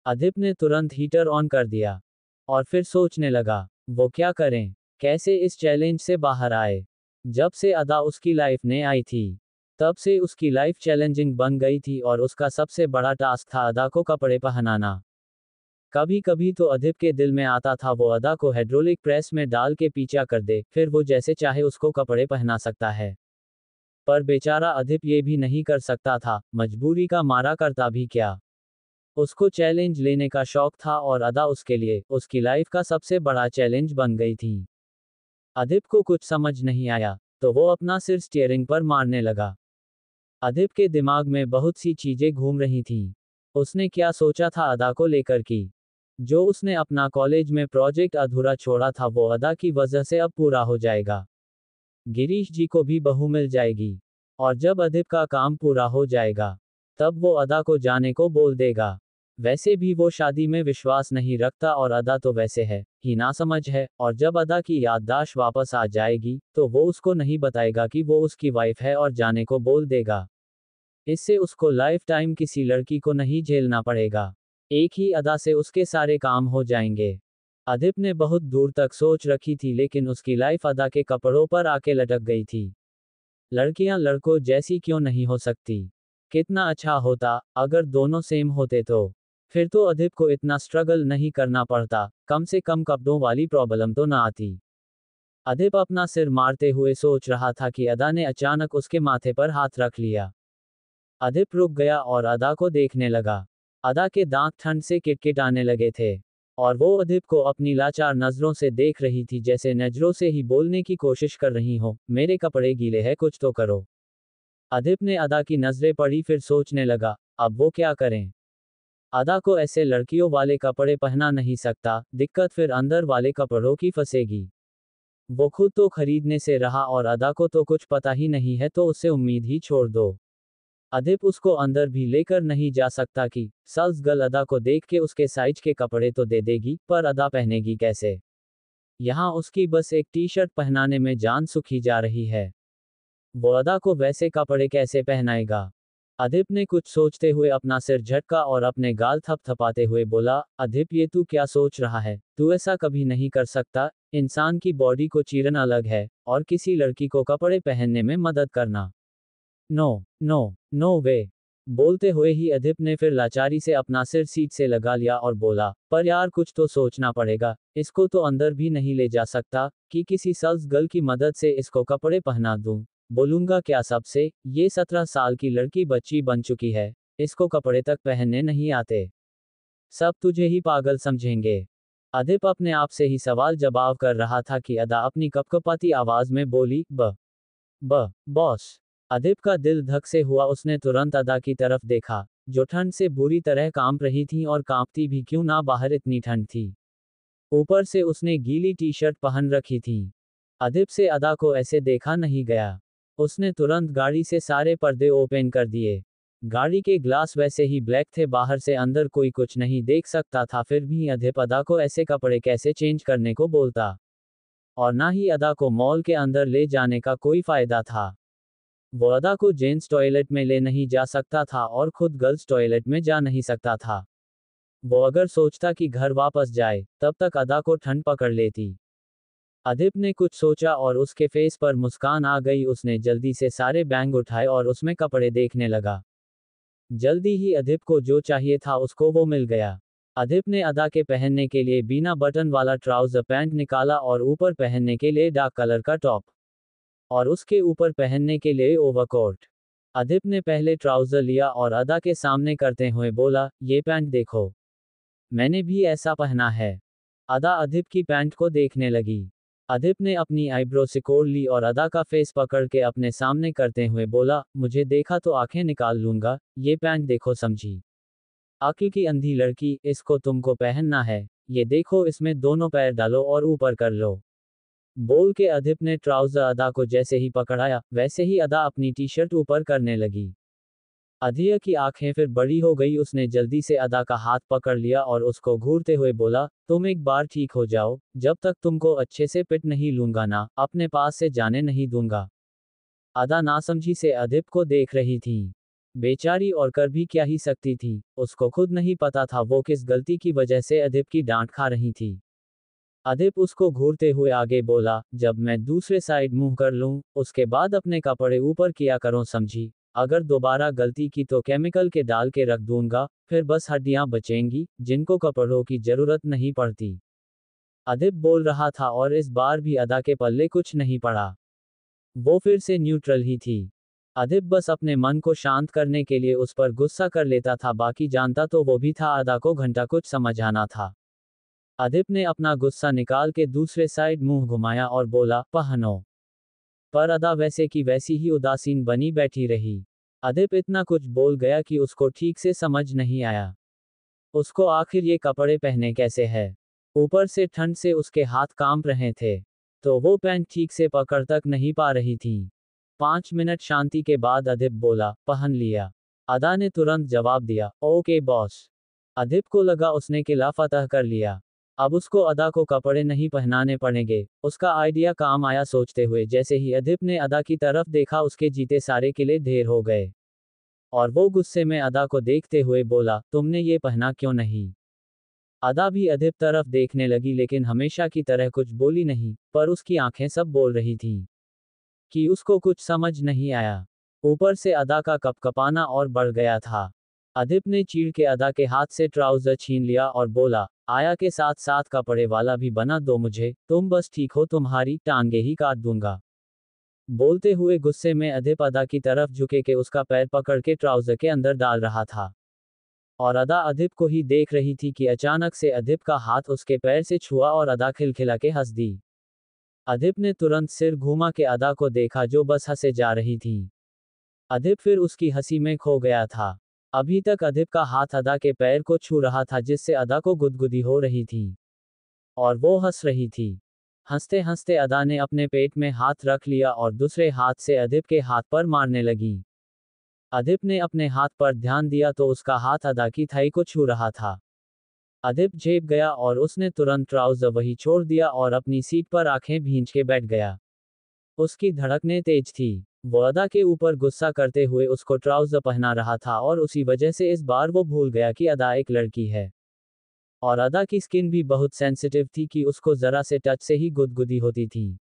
अदिप ने तुरंत हीटर ऑन कर दिया और फिर सोचने लगा, वो क्या करें, कैसे इस चैलेंज से बाहर आए। जब से अदा उसकी लाइफ में आई थी तब से उसकी लाइफ चैलेंजिंग बन गई थी और उसका सबसे बड़ा टास्क था अदा को कपड़े पहनाना। कभी कभी तो अदिप के दिल में आता था वो अदा को हाइड्रोलिक प्रेस में डाल के पीछा कर दे, फिर वो जैसे चाहे उसको कपड़े पहना सकता है। पर बेचारा अदिप ये भी नहीं कर सकता था, मजबूरी का मारा करता भी क्या। उसको चैलेंज लेने का शौक था और अदा उसके लिए उसकी लाइफ का सबसे बड़ा चैलेंज बन गई थी। अदिप को कुछ समझ नहीं आया तो वो अपना सिर स्टीयरिंग पर मारने लगा। अदिप के दिमाग में बहुत सी चीजें घूम रही थीं। उसने क्या सोचा था अदा को लेकर कि जो उसने अपना कॉलेज में प्रोजेक्ट अधूरा छोड़ा था वो अदा की वजह से अब पूरा हो जाएगा। गिरीश जी को भी बहू मिल जाएगी और जब अदिप का काम पूरा हो जाएगा तब वो अदा को जाने को बोल देगा। वैसे भी वो शादी में विश्वास नहीं रखता और अदा तो वैसे है ही नासमझ है, और जब अदा की याददाश्त वापस आ जाएगी तो वो उसको नहीं बताएगा कि वो उसकी वाइफ है और जाने को बोल देगा। इससे उसको लाइफ टाइम किसी लड़की को नहीं झेलना पड़ेगा। एक ही अदा से उसके सारे काम हो जाएंगे। अदिप ने बहुत दूर तक सोच रखी थी लेकिन उसकी लाइफ अदा के कपड़ों पर आके लटक गई थी। लड़कियां लड़कों जैसी क्यों नहीं हो सकती। कितना अच्छा होता अगर दोनों सेम होते तो फिर तो अदिप को इतना स्ट्रगल नहीं करना पड़ता, कम से कम कपड़ों वाली प्रॉब्लम तो ना आती। अदिप अपना सिर मारते हुए सोच रहा था कि अदा ने अचानक उसके माथे पर हाथ रख लिया। अदिप रुक गया और अदा को देखने लगा। अदा के दांत ठंड से किटकिटाने लगे थे और वो अदिप को अपनी लाचार नजरों से देख रही थी, जैसे नजरों से ही बोलने की कोशिश कर रही हो, मेरे कपड़े गीले हैं कुछ तो करो। अदिप ने अदा की नजरें पड़ी फिर सोचने लगा, अब वो क्या करें। अदा को ऐसे लड़कियों वाले कपड़े पहना नहीं सकता, दिक्कत फिर अंदर वाले कपड़ों की फंसेगी। वो खुद तो खरीदने से रहा और अदा को तो कुछ पता ही नहीं है, तो उससे उम्मीद ही छोड़ दो। अदिप उसको अंदर भी लेकर नहीं जा सकता कि सेल्स गर्ल अदा को देख के उसके साइज के कपड़े तो दे देगी, पर अदा पहनेगी कैसे। यहाँ उसकी बस एक टी शर्ट पहनाने में जान सुखी जा रही है, वो अदा को वैसे कपड़े कैसे पहनाएगा। अदिप ने कुछ सोचते हुए अपना सिर झटका और अपने गाल थपथपाते हुए बोला, अदिप ये तू क्या सोच रहा है, तू ऐसा कभी नहीं कर सकता। इंसान की बॉडी को चीरना अलग है, और किसी लड़की को कपड़े पहनने में मदद करना। नो नो नो वे। बोलते हुए ही अदिप ने फिर लाचारी से अपना सिर सीट से लगा लिया और बोला, पर यार कुछ तो सोचना पड़ेगा, इसको तो अंदर भी नहीं ले जा सकता कि किसी सेल्स गर्ल की मदद से इसको कपड़े पहना दूं। बोलूंगा क्या सबसे, ये 17 साल की लड़की बच्ची बन चुकी है, इसको कपड़े तक पहनने नहीं आते। सब तुझे ही पागल समझेंगे। अदिप अपने आप से ही सवाल जवाब कर रहा था कि अदा अपनी कपकपाती आवाज में बोली, बॉस। अदिप का दिल धक से हुआ, उसने तुरंत अदा की तरफ देखा, जो ठंड से बुरी तरह कांप रही थी, और कांपती भी क्यों ना, बाहर इतनी ठंड थी। ऊपर से उसने गीली टी शर्ट पहन रखी थी। अदिप से अदा को ऐसे देखा नहीं गया। उसने तुरंत गाड़ी से सारे पर्दे ओपन कर दिए। गाड़ी के ग्लास वैसे ही ब्लैक थे, बाहर से अंदर कोई कुछ नहीं देख सकता था, फिर भी अदिप अदा को ऐसे कपड़े कैसे चेंज करने को बोलता। और ना ही अदा को मॉल के अंदर ले जाने का कोई फायदा था। वो अदा को जेंट्स टॉयलेट में ले नहीं जा सकता था और खुद गर्ल्स टॉयलेट में जा नहीं सकता था। वो अगर सोचता कि घर वापस जाए, तब तक अदा को ठंड पकड़ लेती। अदिप ने कुछ सोचा और उसके फेस पर मुस्कान आ गई, उसने जल्दी से सारे बैग उठाए और उसमें कपड़े देखने लगा। जल्दी ही अदिप को जो चाहिए था उसको वो मिल गया। अदिप ने अदा के पहनने के लिए बिना बटन वाला ट्राउजर पैंट निकाला और ऊपर पहनने के लिए डार्क कलर का टॉप, और उसके ऊपर पहनने के लिए ओवरकोट। अदिप ने पहले ट्राउजर लिया और अदा के सामने करते हुए बोला, ये पैंट देखो, मैंने भी ऐसा पहना है। अदा अदिप की पैंट को देखने लगी। अदिप ने अपनी आईब्रो सिकोड़ ली और अदा का फेस पकड़ के अपने सामने करते हुए बोला, मुझे देखा तो आंखें निकाल लूंगा, ये पैंट देखो समझी। अक्ल की अंधी लड़की, इसको तुमको पहनना है, ये देखो, इसमें दोनों पैर डालो और ऊपर कर लो। बोल के अदिप ने ट्राउजर अदा को जैसे ही पकड़ाया, वैसे ही अदा अपनी टी शर्ट ऊपर करने लगी। अदिया की आंखें फिर बड़ी हो गई, उसने जल्दी से अदा का हाथ पकड़ लिया और उसको घूरते हुए बोला, तुम एक बार ठीक हो जाओ, जब तक तुमको अच्छे से पिट नहीं लूंगा ना, अपने पास से जाने नहीं दूंगा। अदा नासमझी से अदिप को देख रही थी। बेचारी, और कर भी क्या ही सकती थी, उसको खुद नहीं पता था वो किस गलती की वजह से अदिप की डांट खा रही थी। अदिप उसको घूरते हुए आगे बोला, जब मैं दूसरे साइड मुंह कर लूं, उसके बाद अपने कपड़े ऊपर किया करो समझी। अगर दोबारा गलती की तो केमिकल के डाल के रख दूंगा, फिर बस हड्डियां बचेंगी, जिनको कपड़ों की जरूरत नहीं पड़ती। अदिप बोल रहा था और इस बार भी अदा के पल्ले कुछ नहीं पड़ा। वो फिर से न्यूट्रल ही थी। अदिप बस अपने मन को शांत करने के लिए उस पर गुस्सा कर लेता था, बाकी जानता तो वो भी था अदा को घंटा कुछ समझ आना था। अदिप ने अपना गुस्सा निकाल के दूसरे साइड मुंह घुमाया और बोला, पहनो। पर अदा वैसे की वैसी ही उदासीन बनी बैठी रही। अदिप इतना कुछ बोल गया कि उसको ठीक से समझ नहीं आया। उसको आखिर ये कपड़े पहने कैसे है। ऊपर से ठंड से उसके हाथ कांप रहे थे, तो वो पैंट ठीक से पकड़ तक नहीं पा रही थी। 5 मिनट शांति के बाद अदिप बोला, पहन लिया। अदा ने तुरंत जवाब दिया, ओके बॉस। अदिप को लगा उसने किला फतह कर लिया। अब उसको अदा को कपड़े नहीं पहनाने पड़ेंगे। उसका आइडिया काम आया, सोचते हुए जैसे ही अदिप ने अदा की तरफ देखा, उसके जीते सारे किले ढेर हो गए। और वो गुस्से में अदा को देखते हुए बोला, तुमने ये पहना क्यों नहीं। अदा भी अदिप तरफ देखने लगी, लेकिन हमेशा की तरह कुछ बोली नहीं, पर उसकी आंखें सब बोल रही थीं कि उसको कुछ समझ नहीं आया। ऊपर से अदा का कपकपाना और बढ़ गया था। अदिप ने चीड़ के अदा के हाथ से ट्राउजर छीन लिया और बोला, आया के साथ साथ कपड़े वाला भी बना दो मुझे, तुम बस ठीक हो, तुम्हारी टांगे ही काट दूंगा। बोलते हुए गुस्से में अदिप अदा की तरफ झुके के उसका पैर पकड़ के ट्राउजर के अंदर डाल रहा था। और अदा अदिप को ही देख रही थी कि अचानक से अदिप का हाथ उसके पैर से छुआ और अदा खिलखिला के हंस दी। अदिप ने तुरंत सिर घुमा के अदा को देखा, जो बस हंसे जा रही थी। अदिप फिर उसकी हंसी में खो गया था। अभी तक अदिप का हाथ अदा के पैर को छू रहा था जिससे अदा को गुदगुदी हो रही थी और वो हंस रही थी। हंसते हंसते अदा ने अपने पेट में हाथ रख लिया और दूसरे हाथ से अदिप के हाथ पर मारने लगी। अदिप ने अपने हाथ पर ध्यान दिया तो उसका हाथ अदा की थाई को छू रहा था। अदिप झेप गया और उसने तुरंत ट्राउजर वही छोड़ दिया और अपनी सीट पर आंखें भींच के बैठ गया। उसकी धड़कनें तेज थी। वो अदा के ऊपर गुस्सा करते हुए उसको ट्राउजर पहना रहा था और उसी वजह से इस बार वो भूल गया कि अदा एक लड़की है। और अदा की स्किन भी बहुत सेंसिटिव थी कि उसको जरा से टच से ही गुदगुदी होती थी।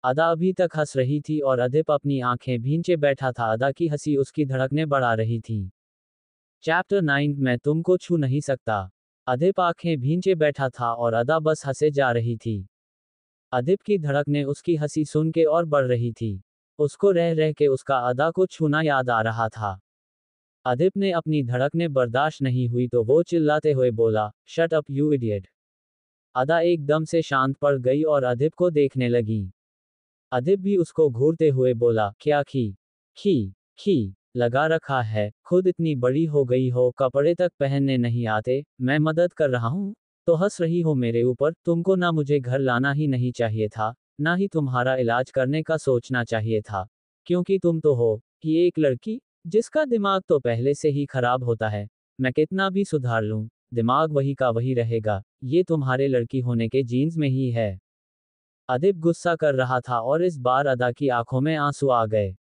अदा अभी तक हंस रही थी और अदिप अपनी आंखें भींचे बैठा था। अदा की हंसी उसकी धड़कनें बढ़ा रही थी। चैप्टर 9 मैं तुमको छू नहीं सकता। अदिप आंखें भींचे बैठा था और अदा बस हंसे जा रही थी। अदिप की धड़कनें उसकी हंसी सुन के और बढ़ रही थी। उसको रह रह के उसका अदा को छूना याद आ रहा था। अदिप ने अपनी धड़कनें बर्दाश्त नहीं हुई तो वो चिल्लाते हुए बोला, शट अप यू इडियट। अदा एकदम से शांत पड़ गई और अदिप को देखने लगी। अदिप भी उसको घूरते हुए बोला, क्या खी लगा रखा है, खुद इतनी बड़ी हो गई हो, कपड़े तक पहनने नहीं आते, मैं मदद कर रहा हूँ तो हंस रही हो मेरे ऊपर। तुमको ना मुझे घर लाना ही नहीं चाहिए था, ना ही तुम्हारा इलाज करने का सोचना चाहिए था, क्योंकि तुम तो हो कि एक लड़की जिसका दिमाग तो पहले से ही खराब होता है। मैं कितना भी सुधार लूं, दिमाग वही का वही रहेगा। ये तुम्हारे लड़की होने के जीन्स में ही है। अदिप गुस्सा कर रहा था और इस बार अदा की आंखों में आंसू आ गए,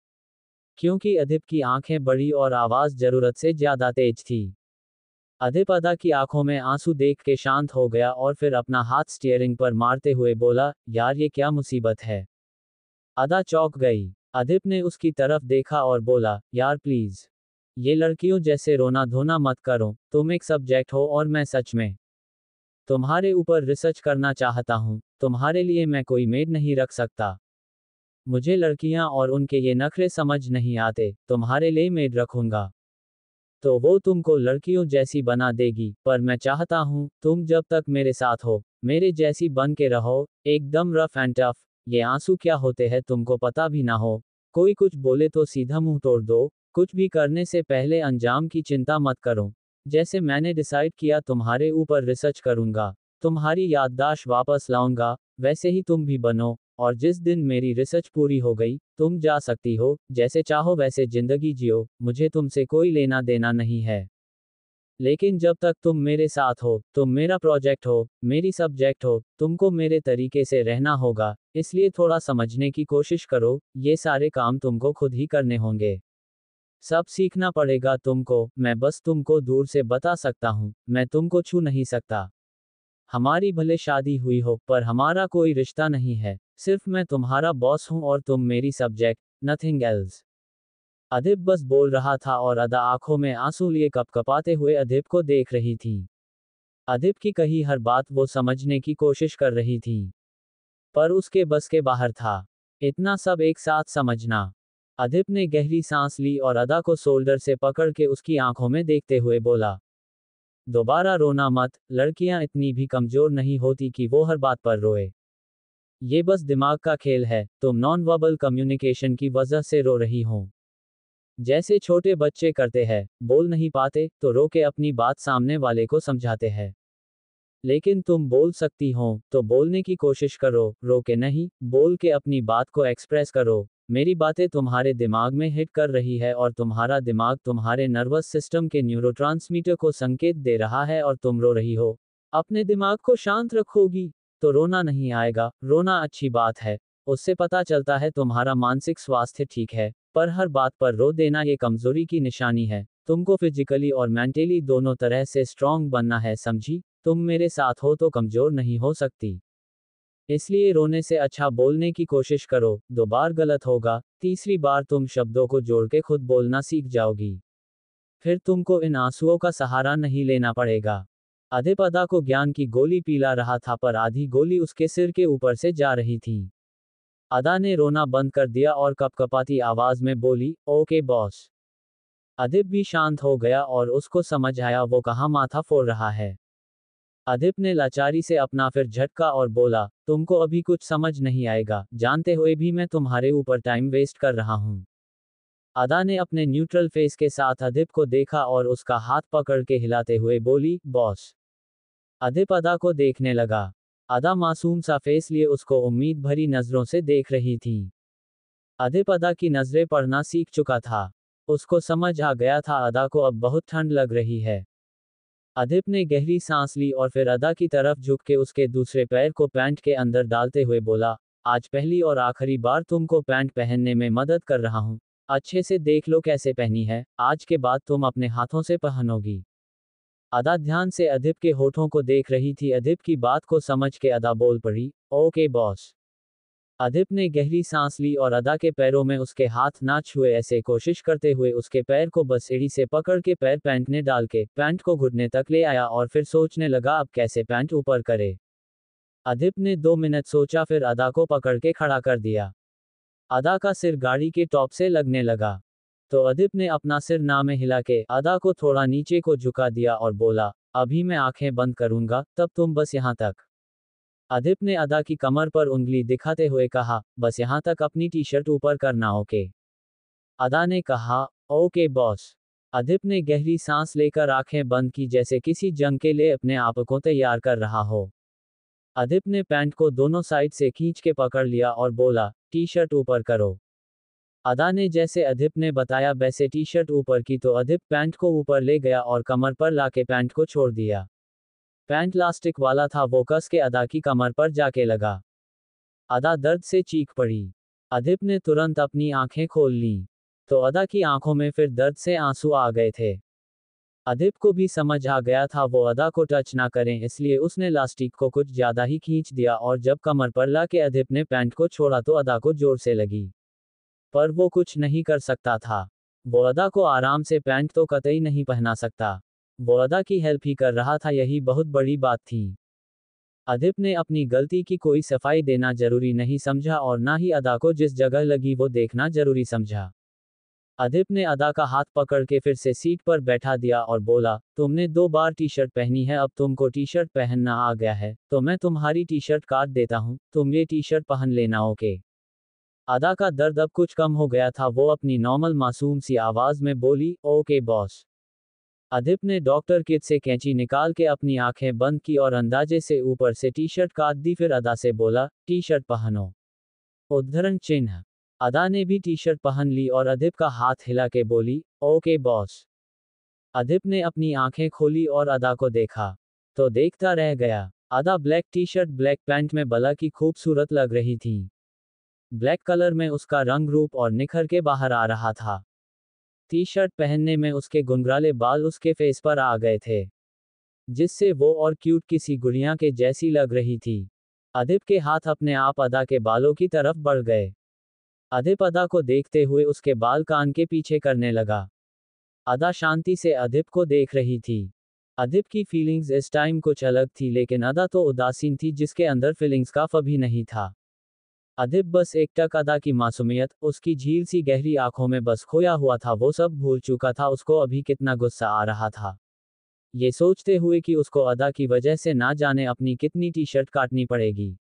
क्योंकि अदिप की आंखें बड़ी और आवाज जरूरत से ज्यादा तेज थी। अदिप अदा की आंखों में आंसू देख के शांत हो गया और फिर अपना हाथ स्टीयरिंग पर मारते हुए बोला, यार ये क्या मुसीबत है। अदा चौंक गई। अदिप ने उसकी तरफ देखा और बोला, यार प्लीज ये लड़कियों जैसे रोना धोना मत करो, तुम एक सब्जेक्ट हो और मैं सच में तुम्हारे ऊपर रिसर्च करना चाहता हूँ। तुम्हारे लिए मैं कोई मेड नहीं रख सकता। मुझे लड़कियां और उनके ये नखरे समझ नहीं आते, तुम्हारे लिए मेड रखूंगा तो वो तुमको लड़कियों जैसी बना देगी, पर मैं चाहता हूँ तुम जब तक मेरे साथ हो मेरे जैसी बन के रहो, एकदम रफ एंड टफ। ये आंसू क्या होते हैं तुमको पता भी ना हो। कोई कुछ बोले तो सीधा मुंह तोड़ दो। कुछ भी करने से पहले अंजाम की चिंता मत करो। जैसे मैंने डिसाइड किया तुम्हारे ऊपर रिसर्च करूंगा, तुम्हारी याददाश्त वापस लाऊंगा, वैसे ही तुम भी बनो। और जिस दिन मेरी रिसर्च पूरी हो गई तुम जा सकती हो, जैसे चाहो वैसे जिंदगी जियो, मुझे तुमसे कोई लेना देना नहीं है। लेकिन जब तक तुम मेरे साथ हो, तुम मेरा प्रोजेक्ट हो, मेरी सब्जेक्ट हो, तुमको मेरे तरीके से रहना होगा। इसलिए थोड़ा समझने की कोशिश करो, ये सारे काम तुमको खुद ही करने होंगे। सब सीखना पड़ेगा तुमको। मैं बस तुमको दूर से बता सकता हूँ, मैं तुमको छू नहीं सकता। हमारी भले शादी हुई हो पर हमारा कोई रिश्ता नहीं है। सिर्फ मैं तुम्हारा बॉस हूं और तुम मेरी सब्जेक्ट, नथिंग एल्स। अदिप बस बोल रहा था और अदा आंखों में आंसू लिए कपकपाते हुए अदिप को देख रही थी। अदिप की कही हर बात वो समझने की कोशिश कर रही थी, पर उसके बस के बाहर था इतना सब एक साथ समझना। अदिप ने गहरी सांस ली और अदा को शोल्डर से पकड़ के उसकी आंखों में देखते हुए बोला, दोबारा रोना मत, लड़कियां इतनी भी कमजोर नहीं होती कि वो हर बात पर रोए। ये बस दिमाग का खेल है, तुम नॉन वर्बल कम्युनिकेशन की वजह से रो रही हो। जैसे छोटे बच्चे करते हैं, बोल नहीं पाते तो रो के अपनी बात सामने वाले को समझाते हैं। लेकिन तुम बोल सकती हो तो बोलने की कोशिश करो, रो के नहीं, बोल के अपनी बात को एक्सप्रेस करो। मेरी बातें तुम्हारे दिमाग में हिट कर रही है और तुम्हारा दिमाग तुम्हारे नर्वस सिस्टम के न्यूरोट्रांसमीटर को संकेत दे रहा है और तुम रो रही हो। अपने दिमाग को शांत रखोगी तो रोना नहीं आएगा। रोना अच्छी बात है, उससे पता चलता है तुम्हारा मानसिक स्वास्थ्य ठीक है, पर हर बात पर रो देना ये कमजोरी की निशानी है। तुमको फिजिकली और मेंटली दोनों तरह से स्ट्रांग बनना है, समझी। तुम मेरे साथ हो तो कमजोर नहीं हो सकती। इसलिए रोने से अच्छा बोलने की कोशिश करो। 2 बार गलत होगा, तीसरी बार तुम शब्दों को जोड़ के खुद बोलना सीख जाओगी। फिर तुमको इन आंसुओं का सहारा नहीं लेना पड़ेगा। अदिप अदा को ज्ञान की गोली पिला रहा था पर आधी गोली उसके सिर के ऊपर से जा रही थी। अदा ने रोना बंद कर दिया और कपकपाती आवाज में बोली, ओके बॉस। अदिप भी शांत हो गया और उसको समझ आया वो कहाँ माथा फोड़ रहा है। अदिप ने लाचारी से अपना फिर झटका और बोला, तुमको अभी कुछ समझ नहीं आएगा, जानते हुए भी मैं तुम्हारे ऊपर टाइम वेस्ट कर रहा हूँ। अदा ने अपने न्यूट्रल फेस के साथ अदिप को देखा और उसका हाथ पकड़ के हिलाते हुए बोली, बॉस। अदिप अदा को देखने लगा। अदा मासूम सा फेस लिए उसको उम्मीद भरी नजरों से देख रही थी। अदिप अदा की नजरें पढ़ना सीख चुका था। उसको समझ आ गया था अदा को अब बहुत ठंड लग रही है। अदिप ने गहरी सांस ली और फिर अदा की तरफ झुक के उसके दूसरे पैर को पैंट के अंदर डालते हुए बोला, आज पहली और आखिरी बार तुमको पैंट पहनने में मदद कर रहा हूं। अच्छे से देख लो कैसे पहनी है, आज के बाद तुम अपने हाथों से पहनोगी। अदा ध्यान से अदिप के होठों को देख रही थी। अदिप की बात को समझ के अदा बोल पड़ी, ओके बॉस। अदिप ने गहरी सांस ली और अदा के पैरों में उसके हाथ ना छुए ऐसे कोशिश करते हुए उसके पैर को बस एड़ी से पकड़ के पैर पैंट ने डाल के पैंट को घुटने तक ले आया और फिर सोचने लगा अब कैसे पैंट ऊपर करे। अदिप ने 2 मिनट सोचा फिर अदा को पकड़ के खड़ा कर दिया। अदा का सिर गाड़ी के टॉप से लगने लगा। तो अदिप ने अपना सिर ना में हिला के अदा को थोड़ा नीचे को झुका दिया और बोला, अभी मैं आंखें बंद करूंगा, तब तुम बस यहां तक। अदिप ने अदा की कमर पर उंगली दिखाते हुए कहा, बस यहां तक अपनी टी शर्ट ऊपर करना ओके। अदा ने कहा, ओके बॉस। अदिप ने गहरी सांस लेकर आंखें बंद की जैसे किसी जंग के लिए अपने आप को तैयार कर रहा हो। अदिप ने पैंट को दोनों साइड से खींच के पकड़ लिया और बोला, टी शर्ट ऊपर करो। अदा ने जैसे अदिप ने बताया वैसे टी शर्ट ऊपर की तो अदिप पैंट को ऊपर ले गया और कमर पर लाके पैंट को छोड़ दिया। पैंट लास्टिक वाला था, वो कस के अदा की कमर पर जाके लगा। अदा दर्द से चीख पड़ी। अदिप ने तुरंत अपनी आंखें खोल लीं। तो अदा की आंखों में फिर दर्द से आंसू आ गए थे। अदिप को भी समझ आ गया था वो अदा को टच ना करें, इसलिए उसने लास्टिक को कुछ ज्यादा ही खींच दिया और जब कमर पर लाके अदिप ने पैंट को छोड़ा तो अदा को जोर से लगी। पर वो कुछ नहीं कर सकता था। वो अदा को आराम से पैंट तो कतई नहीं पहना सकता। वो अदा की हेल्प ही कर रहा था, यही बहुत बड़ी बात थी। अदिप ने अपनी गलती की कोई सफाई देना जरूरी नहीं समझा और ना ही अदा को जिस जगह लगी वो देखना जरूरी समझा। अदिप ने अदा का हाथ पकड़ के फिर से सीट पर बैठा दिया और बोला, तुमने 2 बार टी शर्ट पहनी है, अब तुमको टी शर्ट पहनना आ गया है, तो मैं तुम्हारी टी शर्ट काट देता हूं, तुम ये टी शर्ट पहन लेना ओके। अदा का दर्द अब कुछ कम हो गया था, वो अपनी नॉर्मल मासूम सी आवाज में बोली, ओके बॉस। अदिप ने डॉक्टर किट से कैंची निकाल के अपनी आंखें बंद की और अंदाजे से ऊपर से टी शर्ट काट दी, फिर अदा से बोला, टी शर्ट पहनो। उद्धरण चिन्ह। अदा ने भी टी शर्ट पहन ली और अदिप का हाथ हिला के बोली, ओके बॉस। अदिप ने अपनी आंखें खोली और अदा को देखा। तो देखता रह गया। अदा black T shirt black pant में भला की खूबसूरत लग रही थी। ब्लैक कलर में उसका रंग रूप और निखर के बाहर आ रहा था। टी शर्ट पहनने में उसके गुंगराले बाल उसके फेस पर आ गए थे, जिससे वो और क्यूट किसी गुड़िया के जैसी लग रही थी। अदिप के हाथ अपने आप अदा के बालों की तरफ बढ़ गए। अदिप अदा को देखते हुए उसके बाल कान के पीछे करने लगा। अदा शांति से अदिप को देख रही थी। अदिप की फीलिंग्स इस टाइम कुछ अलग थी, लेकिन अदा तो उदासीन थी जिसके अंदर फीलिंग्स का फ भी नहीं था। अदिप बस एकटक अदा की मासूमियत, उसकी झील सी गहरी आंखों में बस खोया हुआ था, वो सब भूल चुका था। उसको अभी कितना गुस्सा आ रहा था, ये सोचते हुए कि उसको अदा की वजह से ना जाने अपनी कितनी टी शर्ट काटनी पड़ेगी।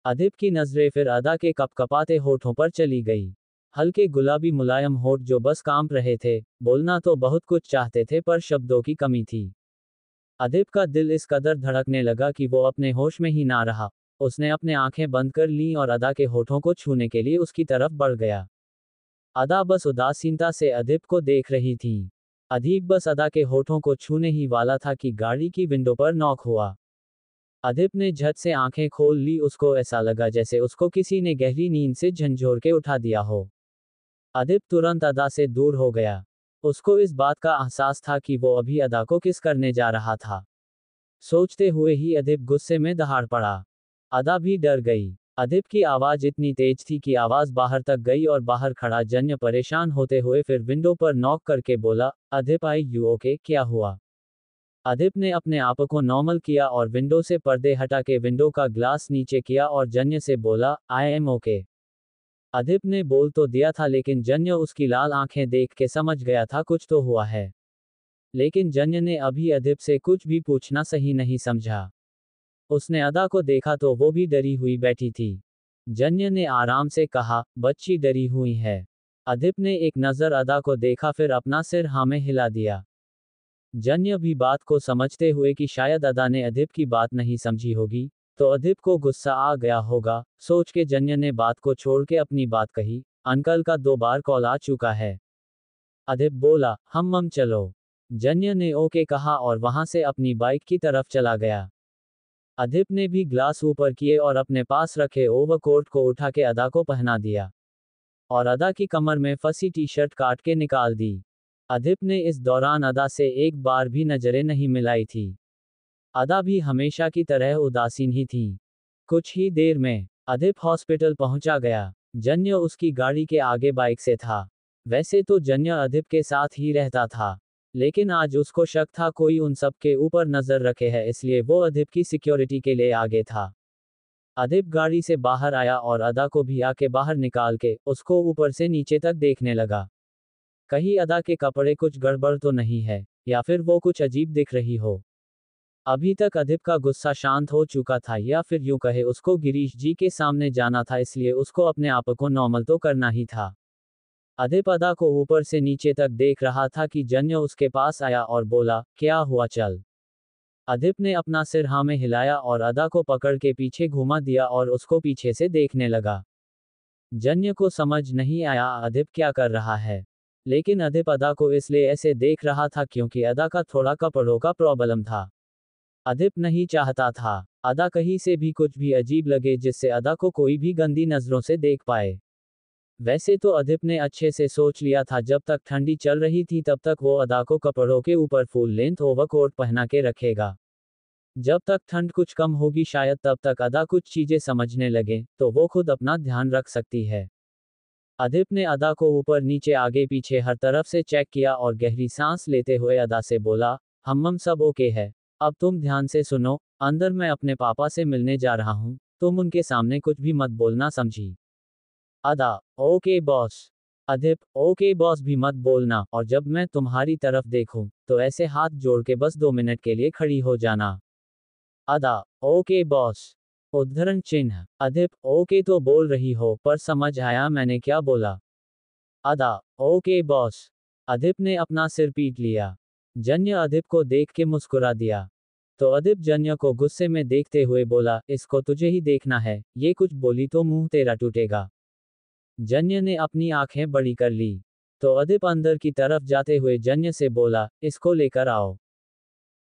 अदिप की नजरें फिर अदा के कपकपाते होठों पर चली गई। हल्के गुलाबी मुलायम होठ जो बस कांप रहे थे। बोलना तो बहुत कुछ चाहते थे पर शब्दों की कमी थी। अदिप का दिल इस कदर धड़कने लगा कि वो अपने होश में ही ना रहा। उसने अपने आंखें बंद कर लीं और अदा के होठों को छूने के लिए उसकी तरफ बढ़ गया। अदा बस उदासीनता से अदिप को देख रही थी। अदीप बस अदा के होठों को छूने ही वाला था कि गाड़ी की विंडो पर नॉक हुआ। अदिप ने झट से आंखें खोल ली, उसको ऐसा लगा जैसे उसको किसी ने गहरी नींद से झंझोर के उठा दिया हो। अदिप तुरंत अदा से दूर हो गया। उसको इस बात का एहसास था कि वो अभी अदा को किस करने जा रहा था। सोचते हुए ही अदिप गुस्से में दहाड़ पड़ा। अदा भी डर गई। अदिप की आवाज इतनी तेज थी कि आवाज बाहर तक गई और बाहर खड़ा जन्य परेशान होते हुए फिर विंडो पर नॉक करके बोला, अदिप आई यू ओके, क्या हुआ? अदिप ने अपने आप को नॉर्मल किया और विंडो से पर्दे हटा के विंडो का ग्लास नीचे किया और जन्य से बोला, आई एम ओके। अदिप ने बोल तो दिया था लेकिन जन्य उसकी लाल आंखें देख के समझ गया था कुछ तो हुआ है। लेकिन जन्य ने अभी अदिप से कुछ भी पूछना सही नहीं समझा। उसने अदा को देखा तो वो भी डरी हुई बैठी थी। जन्य ने आराम से कहा, बच्ची डरी हुई है। अदिप ने एक नज़र अदा को देखा, फिर अपना सिर हाँ में हिला दिया। जन्य भी बात को समझते हुए कि शायद अदा ने अदिप की बात नहीं समझी होगी, तो अदिप को गुस्सा आ गया होगा, सोच के जन्य ने बात को छोड़ के अपनी बात कही, अंकल का 2 बार कॉल आ चुका है। अदिप बोला, हम चलो। जन्य ने ओके कहा और वहां से अपनी बाइक की तरफ चला गया। अदिप ने भी ग्लास ऊपर किए और अपने पास रखे ओवरकोट को उठा के अदा को पहना दिया और अदा की कमर में फंसी टी शर्ट काट के निकाल दी। अदिप ने इस दौरान अदा से एक बार भी नजरें नहीं मिलाई थी। अदा भी हमेशा की तरह उदासीन ही थी। कुछ ही देर में अदिप हॉस्पिटल पहुंचा गया। जन्य उसकी गाड़ी के आगे बाइक से था। वैसे तो जन्य अदिप के साथ ही रहता था, लेकिन आज उसको शक था कोई उन सब के ऊपर नजर रखे है, इसलिए वो अदिप की सिक्योरिटी के लिए आगे था। अदिप गाड़ी से बाहर आया और अदा को भी आके बाहर निकाल के उसको ऊपर से नीचे तक देखने लगा। कहीं अदा के कपड़े कुछ गड़बड़ तो नहीं है, या फिर वो कुछ अजीब दिख रही हो। अभी तक अदिप का गुस्सा शांत हो चुका था, या फिर यूं कहे उसको गिरीश जी के सामने जाना था, इसलिए उसको अपने आप को नॉर्मल तो करना ही था। अदिप अदा को ऊपर से नीचे तक देख रहा था कि जन्य उसके पास आया और बोला, क्या हुआ चल। अदिप ने अपना सिर हाँ में हिलाया और अदा को पकड़ के पीछे घुमा दिया और उसको पीछे से देखने लगा। जन्य को समझ नहीं आया अदिप क्या कर रहा है, लेकिन अदिप अदा को इसलिए ऐसे देख रहा था क्योंकि अदा का थोड़ा कपड़ों का प्रॉब्लम था। अदिप नहीं चाहता था अदा कहीं से भी कुछ भी अजीब लगे जिससे अदा को कोई भी गंदी नजरों से देख पाए। वैसे तो अदिप ने अच्छे से सोच लिया था जब तक ठंडी चल रही थी तब तक वो अदा को कपड़ों के ऊपर फुल लेंथ ओवरकोट पहना के रखेगा। जब तक ठंड कुछ कम होगी शायद तब तक अदा कुछ चीजें समझने लगे, तो वो खुद अपना ध्यान रख सकती है। अदिप ने अदा को ऊपर नीचे आगे पीछे हर तरफ से चेक किया और गहरी सांस लेते हुए अदा से बोला, हम सब ओके है। अब तुम ध्यान से सुनो, अंदर मैं अपने पापा से मिलने जा रहा हूँ, तुम उनके सामने कुछ भी मत बोलना, समझी। अदा, ओके बॉस। अदिप, ओके बॉस भी मत बोलना, और जब मैं तुम्हारी तरफ देखूं, तो ऐसे हाथ जोड़ के बस 2 मिनट के लिए खड़ी हो जाना। अदा, ओके बॉस। उद्धरण चिन्ह। अदिप, ओके तो बोल रही हो, पर समझ आया मैंने क्या बोला। अदा, ओके बॉस। अदिप ने अपना सिर पीट लिया। जन्य अदिप को देख के मुस्कुरा दिया। तो अदिप जन्य को गुस्से में देखते हुए बोला, इसको तुझे ही देखना है, ये कुछ बोली तो मुंह तेरा टूटेगा। जन्य ने अपनी आंखें बड़ी कर ली। तो अदिप अंदर की तरफ जाते हुए जन्य से बोला, इसको लेकर आओ।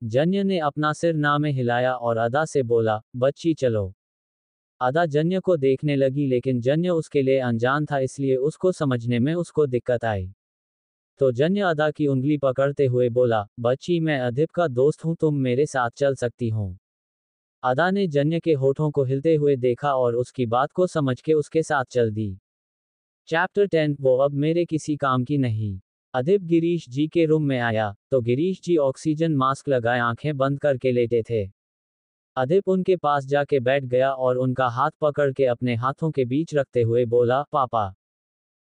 जन्य ने अपना सिर ना में हिलाया और अदा से बोला, बच्ची चलो। अदा जन्य को देखने लगी, लेकिन जन्य उसके लिए अनजान था, इसलिए उसको समझने में उसको दिक्कत आई। तो जन्य अदा की उंगली पकड़ते हुए बोला, बच्ची मैं अदिप का दोस्त हूं, तुम मेरे साथ चल सकती हो। अदा ने जन्य के होठों को हिलते हुए देखा और उसकी बात को समझ के उसके साथ चल दी। चैप्टर 10 वो अब मेरे किसी काम की नहीं। अदिप गिरीश जी के रूम में आया, तो गिरीश जी ऑक्सीजन मास्क लगाए आंखें बंद करके लेटे थे। अदिप उनके पास जाके बैठ गया और उनका हाथ पकड़ के अपने हाथों के बीच रखते हुए बोला, पापा।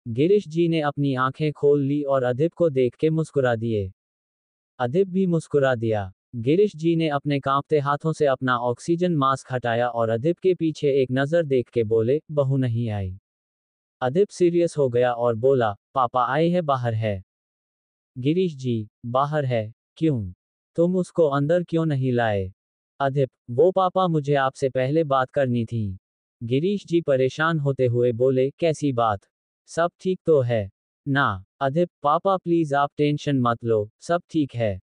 गिरीश जी ने अपनी आंखें खोल ली और अदिप को देख के मुस्कुरा दिए। अदिप भी मुस्कुरा दिया। गिरीश जी ने अपने कांपते हाथों से अपना ऑक्सीजन मास्क हटाया और अदिप के पीछे एक नजर देख के बोले, बहू नहीं आई। अदिप सीरियस हो गया और बोला, पापा आए है, बाहर है। गिरीश जी, बाहर है? क्यों? तुम उसको अंदर क्यों नहीं लाए? अदिप, वो पापा मुझे आपसे पहले बात करनी थी। गिरीश जी परेशान होते हुए बोले, कैसी बात? सब ठीक तो है ना? अदिप, पापा प्लीज आप टेंशन मत लो, सब ठीक है।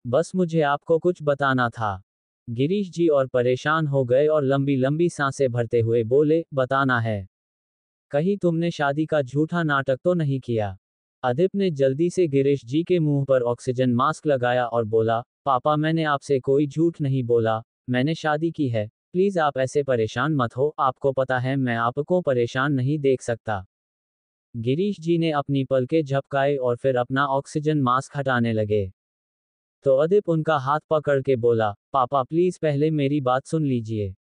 बस मुझे आपको कुछ बताना था। गिरीश जी और परेशान हो गए और लंबी लंबी सांसें भरते हुए बोले, बताना है? कहीं तुमने शादी का झूठा नाटक तो नहीं किया? अदिप ने जल्दी से गिरीश जी के मुंह पर ऑक्सीजन मास्क लगाया और बोला, पापा मैंने आपसे कोई झूठ नहीं बोला, मैंने शादी की है, प्लीज आप ऐसे परेशान मत हो, आपको पता है मैं आपको परेशान नहीं देख सकता। गिरीश जी ने अपनी पलकें झपकाए और फिर अपना ऑक्सीजन मास्क हटाने लगे। तो अदिप उनका हाथ पकड़ के बोला, पापा प्लीज पहले मेरी बात सुन लीजिए।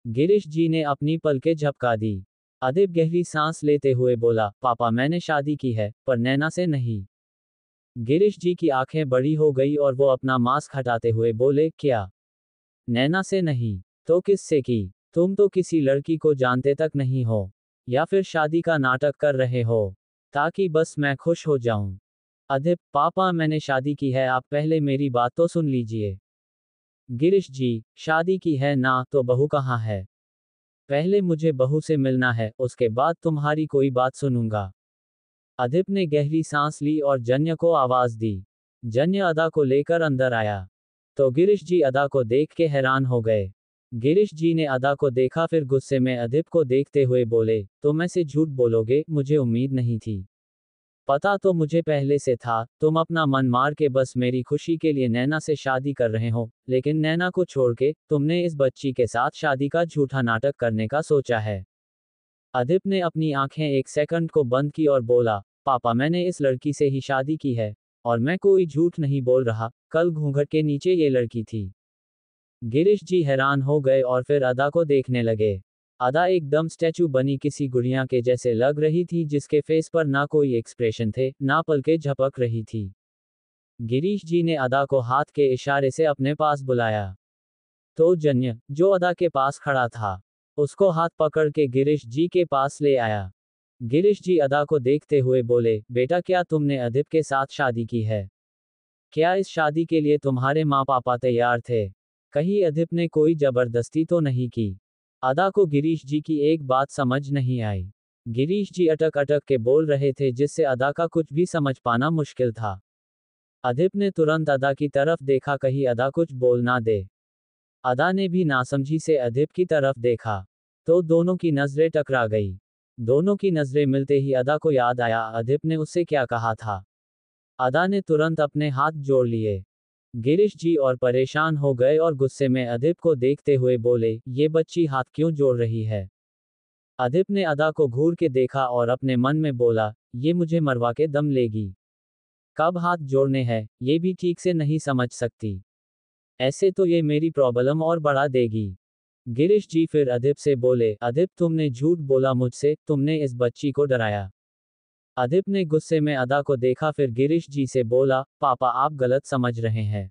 गिरीश जी ने अपनी पलकें झपका दी। अदिप गहरी सांस लेते हुए बोला, पापा मैंने शादी की है, पर नैना से नहीं। गिरीश जी की आंखें बड़ी हो गई और वो अपना मास्क हटाते हुए बोले, क्या? नैना से नहीं? तो किससे की? तुम तो किसी लड़की को जानते तक नहीं हो, या फिर शादी का नाटक कर रहे हो? ताकि बस मैं खुश हो जाऊं। अदिप, पापा मैंने शादी की है, आप पहले मेरी बात तो सुन लीजिए। गिरीश जी, शादी की है ना, तो बहू कहाँ है? पहले मुझे बहू से मिलना है, उसके बाद तुम्हारी कोई बात सुनूंगा। अदिप ने गहरी सांस ली और जन्य को आवाज दी। जन्य अदा को लेकर अंदर आया। तो गिरीश जी अदा को देख के हैरान हो गए। गिरीश जी ने अदा को देखा, फिर गुस्से में अदिप को देखते हुए बोले, तुम ऐसे झूठ बोलोगे, मुझे उम्मीद नहीं थी। पता तो मुझे पहले से था, तुम अपना मन मार के बस मेरी खुशी के लिए नैना से शादी कर रहे हो, लेकिन नैना को छोड़ के तुमने इस बच्ची के साथ शादी का झूठा नाटक करने का सोचा है। अदिप ने अपनी आंखें एक सेकंड को बंद की और बोला, पापा मैंने इस लड़की से ही शादी की है, और मैं कोई झूठ नहीं बोल रहा, कल घूंघट के नीचे ये लड़की थी। गिरीश जी हैरान हो गए और फिर अदा को देखने लगे। अदा एकदम स्टैचू बनी किसी गुड़िया के जैसे लग रही थी, जिसके फेस पर ना कोई एक्सप्रेशन थे, ना पलकें झपक रही थी। गिरीश जी ने अदा को हाथ के इशारे से अपने पास बुलाया। तो जन्य, जो अदा के पास खड़ा था, उसको हाथ पकड़ के गिरीश जी के पास ले आया। गिरीश जी अदा को देखते हुए बोले, बेटा क्या तुमने अदिप के साथ शादी की है? क्या इस शादी के लिए तुम्हारे माँ पापा तैयार थे? कहीं अदिप ने कोई जबरदस्ती तो नहीं की? अदा को गिरीश जी की एक बात समझ नहीं आई। गिरीश जी अटक अटक के बोल रहे थे, जिससे अदा का कुछ भी समझ पाना मुश्किल था। अदिप ने तुरंत अदा की तरफ देखा, कहीं अदा कुछ बोल ना दे। अदा ने भी नासमझी से अदिप की तरफ देखा। तो दोनों की नजरें टकरा गई। दोनों की नजरें मिलते ही अदा को याद आया, अदिप ने उससे क्या कहा था। अदा ने तुरंत अपने हाथ जोड़ लिए। गिरीश जी और परेशान हो गए और गुस्से में अदिप को देखते हुए बोले, ये बच्ची हाथ क्यों जोड़ रही है? अदिप ने अदा को घूर के देखा और अपने मन में बोला, ये मुझे मरवा के दम लेगी। कब हाथ जोड़ने हैं, ये भी ठीक से नहीं समझ सकती। ऐसे तो ये मेरी प्रॉब्लम और बढ़ा देगी। गिरीश जी फिर अदिप से बोले, अदिप तुमने झूठ बोला मुझसे, तुमने इस बच्ची को डराया। अदिप ने गुस्से में अदा को देखा, फिर गिरीश जी से बोला, पापा आप गलत समझ रहे हैं।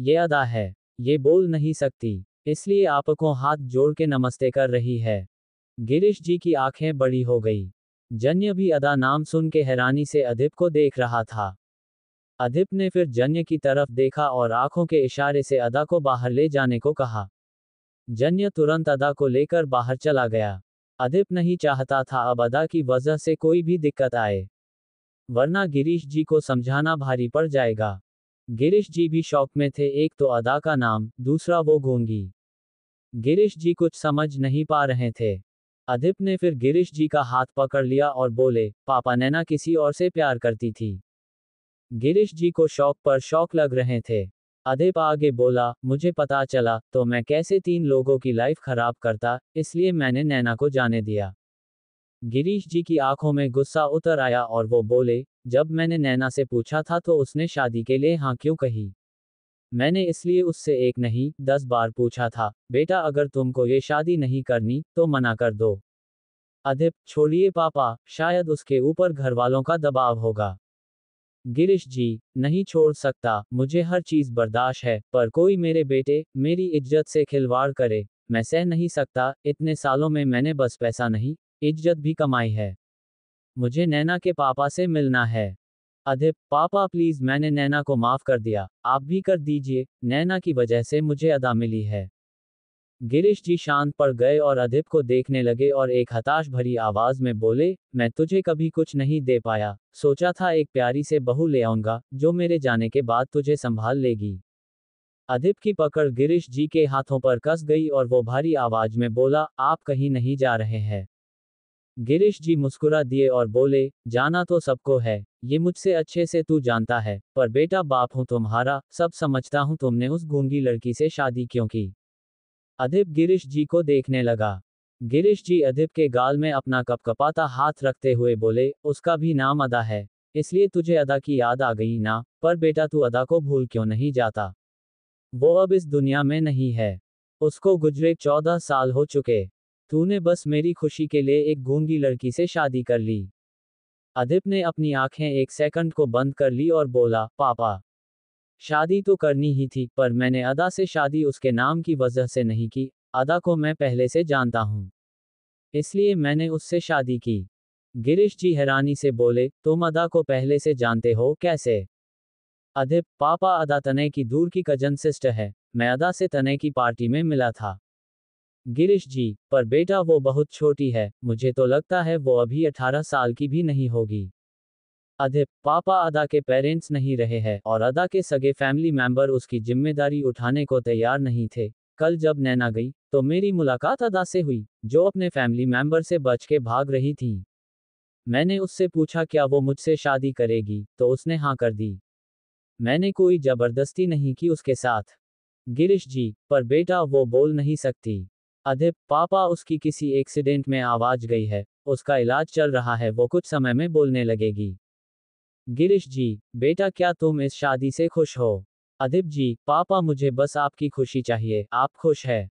ये अदा है। ये बोल नहीं सकती, इसलिए आपको हाथ जोड़ के नमस्ते कर रही है। गिरीश जी की आंखें बड़ी हो गई। जन्य भी अदा नाम सुन के हैरानी से अदिप को देख रहा था। अदिप ने फिर जन्य की तरफ देखा और आंखों के इशारे से अदा को बाहर ले जाने को कहा। जन्य तुरंत अदा को लेकर बाहर चला गया। अदिप नहीं चाहता था अब अदा की वजह से कोई भी दिक्कत आए, वरना गिरीश जी को समझाना भारी पड़ जाएगा। गिरीश जी भी शौक में थे, एक तो अदा का नाम, दूसरा वो गूंगी। गिरीश जी कुछ समझ नहीं पा रहे थे। अदिप ने फिर गिरीश जी का हाथ पकड़ लिया और बोले, पापा नैना किसी और से प्यार करती थी। गिरीश जी को शौक पर शौक लग रहे थे। अदिप आगे बोला, मुझे पता चला तो मैं कैसे 3 लोगों की लाइफ खराब करता, इसलिए मैंने नैना को जाने दिया। गिरीश जी की आंखों में गुस्सा उतर आया और वो बोले, जब मैंने नैना से पूछा था तो उसने शादी के लिए हाँ क्यों कही? मैंने इसलिए उससे एक नहीं 10 बार पूछा था, बेटा अगर तुमको ये शादी नहीं करनी तो मना कर दो। अदिप, छोड़िए पापा, शायद उसके ऊपर घर वालों का दबाव होगा। गिरीश जी, नहीं छोड़ सकता, मुझे हर चीज बर्दाश्त है, पर कोई मेरे बेटे, मेरी इज्जत से खिलवाड़ करे, मैं सह नहीं सकता। इतने सालों में मैंने बस पैसा नहीं, इज्जत भी कमाई है। मुझे नैना के पापा से मिलना है। अदिप, पापा प्लीज, मैंने नैना को माफ कर दिया, आप भी कर दीजिए, नैना की वजह से मुझे अदा मिली है। गिरीश जी शांत पड़ गए और अदिप को देखने लगे और एक हताश भरी आवाज में बोले, मैं तुझे कभी कुछ नहीं दे पाया, सोचा था एक प्यारी से बहू ले आऊंगा, जो मेरे जाने के बाद तुझे संभाल लेगी। अदिप की पकड़ गिरीश जी के हाथों पर कस गई और वो भारी आवाज में बोला, आप कहीं नहीं जा रहे हैं। गिरीश जी मुस्कुरा दिए और बोले, जाना तो सबको है, ये मुझसे अच्छे से तू जानता है, पर बेटा बाप हूं तुम्हारा, सब समझता हूं तुमने उस गूंगी लड़की से शादी क्यों की। अदिप गिरीश जी को देखने लगा। गिरीश जी अदिप के गाल में अपना कपकपाता हाथ रखते हुए बोले, उसका भी नाम अदा है, इसलिए तुझे अदा की याद आ गई ना, पर बेटा तू अदा को भूल क्यों नहीं जाता? वो अब इस दुनिया में नहीं है। उसको गुजरे 14 साल हो चुके। तूने बस मेरी खुशी के लिए एक गूंगी लड़की से शादी कर ली। अदिप ने अपनी आंखें एक सेकंड को बंद कर ली और बोला, पापा, शादी तो करनी ही थी, पर मैंने अदा से शादी उसके नाम की वजह से नहीं की। अदा को मैं पहले से जानता हूं, इसलिए मैंने उससे शादी की। गिरीश जी हैरानी से बोले, तुम अदा को पहले से जानते हो कैसे? अधिप, पापा अदा तनय की दूर की कजन सिस्टर है, मैं अदा से तनय की पार्टी में मिला था। गिरीश जी, पर बेटा वो बहुत छोटी है, मुझे तो लगता है वो अभी 18 साल की भी नहीं होगी। अधिप, पापा अदा के पेरेंट्स नहीं रहे हैं और अदा के सगे फैमिली मेंबर उसकी जिम्मेदारी उठाने को तैयार नहीं थे। कल जब नैना गई तो मेरी मुलाकात अदा से हुई, जो अपने फैमिली मेंबर से बच के भाग रही थी। मैंने उससे पूछा क्या वो मुझसे शादी करेगी, तो उसने हाँ कर दी। मैंने कोई जबरदस्ती नहीं की उसके साथ। गिरीश जी, पर बेटा वो बोल नहीं सकती। अधिप, पापा उसकी किसी एक्सीडेंट में आवाज गई है, उसका इलाज चल रहा है, वो कुछ समय में बोलने लगेगी। गिरीश जी, बेटा क्या तुम इस शादी से खुश हो? अधिप जी, पापा मुझे बस आपकी खुशी चाहिए, आप खुश है?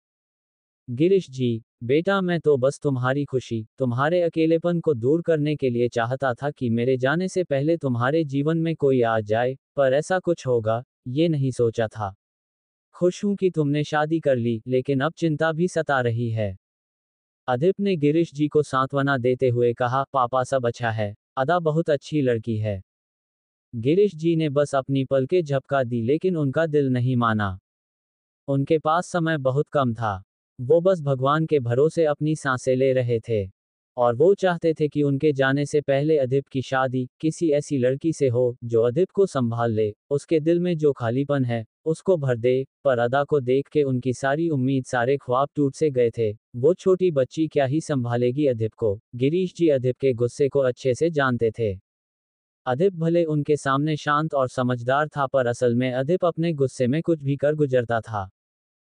गिरीश जी, बेटा मैं तो बस तुम्हारी खुशी, तुम्हारे अकेलेपन को दूर करने के लिए चाहता था कि मेरे जाने से पहले तुम्हारे जीवन में कोई आ जाए, पर ऐसा कुछ होगा, ये नहीं सोचा था। खुश हूं कि तुमने शादी कर ली, लेकिन अब चिंता भी सता रही है। अधिप ने गिरीश जी को सांत्वना देते हुए कहा, पापा सब अच्छा है, अदा बहुत अच्छी लड़की है। गिरीश जी ने बस अपनी पलकें झपका दी, लेकिन उनका दिल नहीं माना। उनके पास समय बहुत कम था। वो बस भगवान के भरोसे अपनी सांसें ले रहे थे। और वो चाहते थे कि उनके जाने से पहले अधिप की शादी किसी ऐसी लड़की से हो, जो अधिप को संभाल ले, उसके दिल में जो खालीपन है, उसको भर दे। पर अदा को देख के उनकी सारी उम्मीद, सारे ख्वाब टूट से गए थे। वो छोटी बच्ची क्या ही संभालेगी अधिप को? गिरीश जी अधिप के गुस्से को अच्छे से जानते थे। अधिप भले उनके सामने शांत और समझदार था, पर असल में अधिप अपने गुस्से में कुछ भी कर गुजरता था।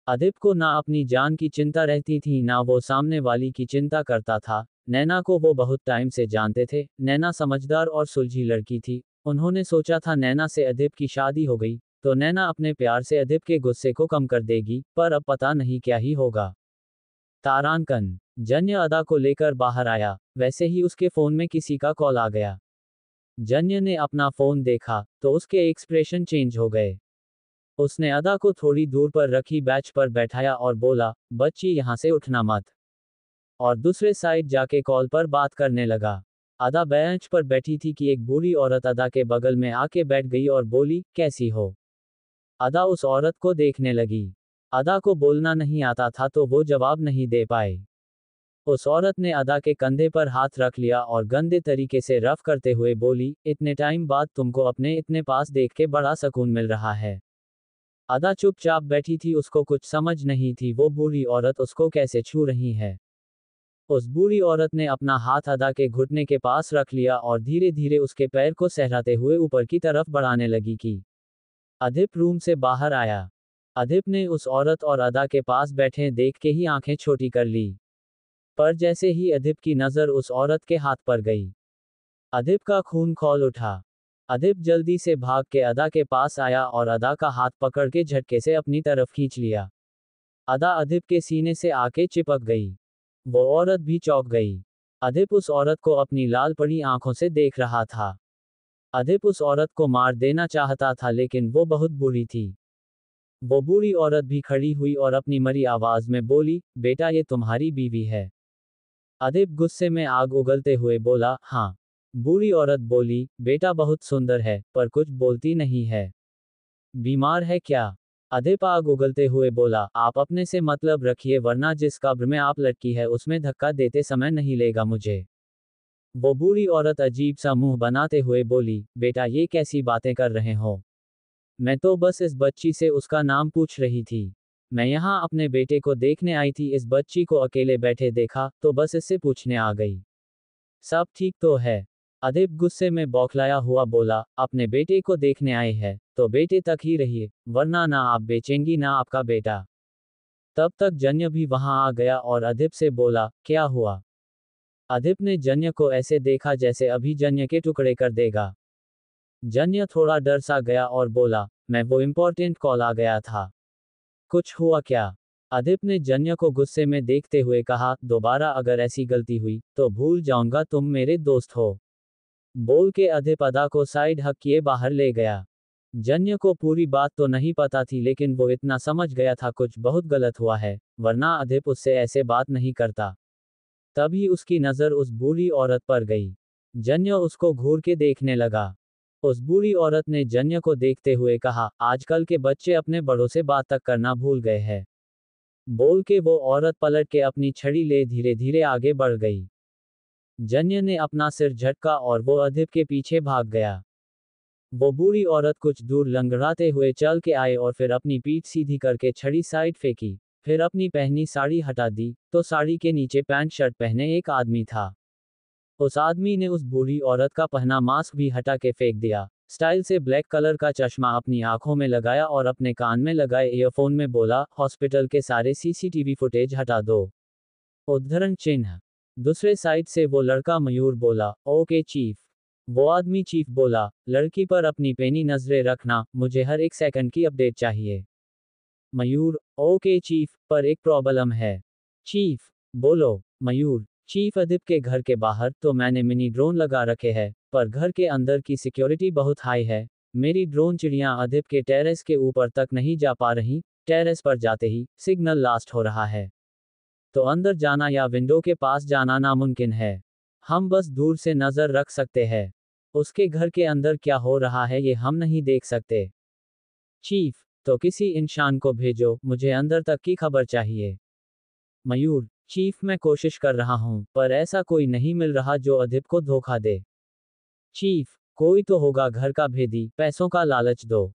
अधिप को ना अपनी जान की चिंता रहती थी, ना वो सामने वाली की चिंता करता था। नैना को वो बहुत टाइम से जानते थे। नैना समझदार और सुलझी लड़की थी। उन्होंने सोचा था नैना से अधिप की शादी हो गई तो नैना अपने प्यार से अधिप के गुस्से को कम कर देगी, पर अब पता नहीं क्या ही होगा। तारांकन। जन्य अदा को लेकर बाहर आया, वैसे ही उसके फोन में किसी का कॉल आ गया। जन्य ने अपना फोन देखा तो उसके एक्सप्रेशन चेंज हो गए। उसने अदा को थोड़ी दूर पर रखी बेंच पर बैठाया और बोला, बच्ची यहाँ से उठना मत। और दूसरे साइड जाके कॉल पर बात करने लगा। अदा बेंच पर बैठी थी कि एक बूढ़ी औरत अदा के बगल में आके बैठ गई और बोली, कैसी हो? अदा उस औरत को देखने लगी। अदा को बोलना नहीं आता था तो वो जवाब नहीं दे पाए। उस औरत ने अदा के कंधे पर हाथ रख लिया और गंदे तरीके से रफ करते हुए बोली, इतने टाइम बाद तुमको अपने इतने पास देख के बड़ा सुकून मिल रहा है। अदा चुपचाप बैठी थी, उसको कुछ समझ नहीं थी वो बूढ़ी औरत उसको कैसे छू रही है। उस बूढ़ी औरत ने अपना हाथ अदा के घुटने के पास रख लिया और धीरे धीरे उसके पैर को सहराते हुए ऊपर की तरफ बढ़ाने लगी कि अधिप रूम से बाहर आया। अधिप ने उस औरत और अदा के पास बैठे देख के ही आंखें छोटी कर ली। पर जैसे ही अधिप की नजर उस औरत के हाथ पर गई, अधिप का खून खौल उठा। अधिप जल्दी से भाग के अदा के पास आया और अदा का हाथ पकड़ के झटके से अपनी तरफ खींच लिया। अदा अधिप के सीने से आके चिपक गई। वो औरत भी चौंक गई। अधिप उस औरत को अपनी लाल पड़ी आंखों से देख रहा था। अधिप उस औरत को मार देना चाहता था, लेकिन वो बहुत बुरी थी। वो बूढ़ी औरत भी खड़ी हुई और अपनी मरी आवाज में बोली, बेटा ये तुम्हारी बीवी है। अधिप गुस्से में आग उगलते हुए बोला, हाँ। बूढ़ी औरत बोली, बेटा बहुत सुंदर है, पर कुछ बोलती नहीं है। बीमार है क्या? अधिप आग उगलते हुए बोला, आप अपने से मतलब रखिए, वरना जिस कब्र में आप लटकी है उसमें धक्का देते समय नहीं लेगा मुझे। वो बूढ़ी औरत अजीब सा मुंह बनाते हुए बोली, बेटा ये कैसी बातें कर रहे हो? मैं तो बस इस बच्ची से उसका नाम पूछ रही थी। मैं यहाँ अपने बेटे को देखने आई थी, इस बच्ची को अकेले बैठे देखा तो बस इससे पूछने आ गई। सब ठीक तो है? अधिप गुस्से में बौखलाया हुआ बोला, अपने बेटे को देखने आए हैं तो बेटे तक ही रहिए, वरना ना आप बेचेंगी ना आपका बेटा। तब तक जन्य भी वहां आ गया और अधिप से बोला, क्या हुआ? अधिप ने जन्य को ऐसे देखा जैसे अभी जन्य के टुकड़े कर देगा। जन्य थोड़ा डर सा गया और बोला, मैं वो इम्पोर्टेंट कॉल आ गया था। कुछ हुआ क्या? अधिप ने जन्य को गुस्से में देखते हुए कहा, दोबारा अगर ऐसी गलती हुई तो भूल जाऊंगा तुम मेरे दोस्त हो। बोल के अधिप अदा को साइड हक किए बाहर ले गया। जन्य को पूरी बात तो नहीं पता थी, लेकिन वो इतना समझ गया था कुछ बहुत गलत हुआ है, वरना अधिप उससे ऐसे बात नहीं करता। तभी उसकी नज़र उस बूढ़ी औरत पर गई। जन्य उसको घूर के देखने लगा। उस बूढ़ी औरत ने जन्य को देखते हुए कहा, आजकल के बच्चे अपने बड़ों से बात तक करना भूल गए हैं। बोल के वो औरत पलट के अपनी छड़ी ले धीरे धीरे आगे बढ़ गई। जन्य ने अपना सिर झटका और वो अधिप के पीछे भाग गया। वो बूढ़ी औरत कुछ दूर लंगड़ाते हुए चल के आए और फिर अपनी पीठ सीधी करके छड़ी साइड फेंकी, फिर अपनी पहनी साड़ी हटा दी, तो साड़ी के नीचे पैंट शर्ट पहने एक आदमी था। उस आदमी ने उस बूढ़ी औरत का पहना मास्क भी हटा के फेंक दिया, स्टाइल से ब्लैक कलर का चश्मा अपनी आंखों में लगाया और अपने कान में लगाए ईयरफोन में बोला, हॉस्पिटल के सारे सीसीटीवी फुटेज हटा दो। उद्धरण चिन्ह। दूसरे साइड से वो लड़का मयूर बोला, ओके चीफ। वो आदमी चीफ बोला, लड़की पर अपनी पेनी नजरें रखना, मुझे हर एक सेकंड की अपडेट चाहिए। मयूर, ओके चीफ, पर एक प्रॉब्लम है। चीफ, बोलो। मयूर, चीफ अदिप के घर के बाहर तो मैंने मिनी ड्रोन लगा रखे हैं, पर घर के अंदर की सिक्योरिटी बहुत हाई है। मेरी ड्रोन चिड़ियां अदिप के टेरेस के ऊपर तक नहीं जा पा रही, टेरेस पर जाते ही सिग्नल लास्ट हो रहा है। तो अंदर जाना या विंडो के पास जाना नामुमकिन है। हम बस दूर से नजर रख सकते हैं। उसके घर के अंदर क्या हो रहा है ये हम नहीं देख सकते। चीफ, तो किसी इंसान को भेजो, मुझे अंदर तक की खबर चाहिए। मयूर, चीफ मैं कोशिश कर रहा हूं, पर ऐसा कोई नहीं मिल रहा जो अदिप को धोखा दे। चीफ, कोई तो होगा घर का भेदी, पैसों का लालच दो।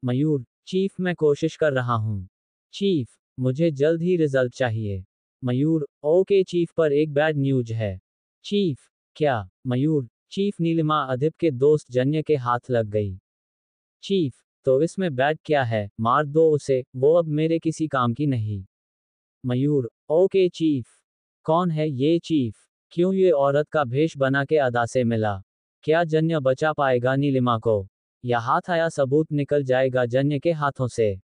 मयूर, चीफ मैं कोशिश कर रहा हूं। चीफ, मुझे जल्द ही रिजल्ट चाहिए। मयूर, ओके चीफ, पर एक बैड न्यूज है। चीफ, क्या? मयूर, चीफ नीलिमा अदिप के दोस्त जन्य के हाथ लग गई। चीफ, तो इसमें बैड क्या है, मार दो उसे, वो अब मेरे किसी काम की नहीं। मयूर, ओके चीफ। कौन है ये चीफ? क्यों ये औरत का भेष बना के अदा से मिला? क्या जन्य बचा पाएगा नीलिमा को? या हाथ आया सबूत निकल जाएगा जन्य के हाथों से?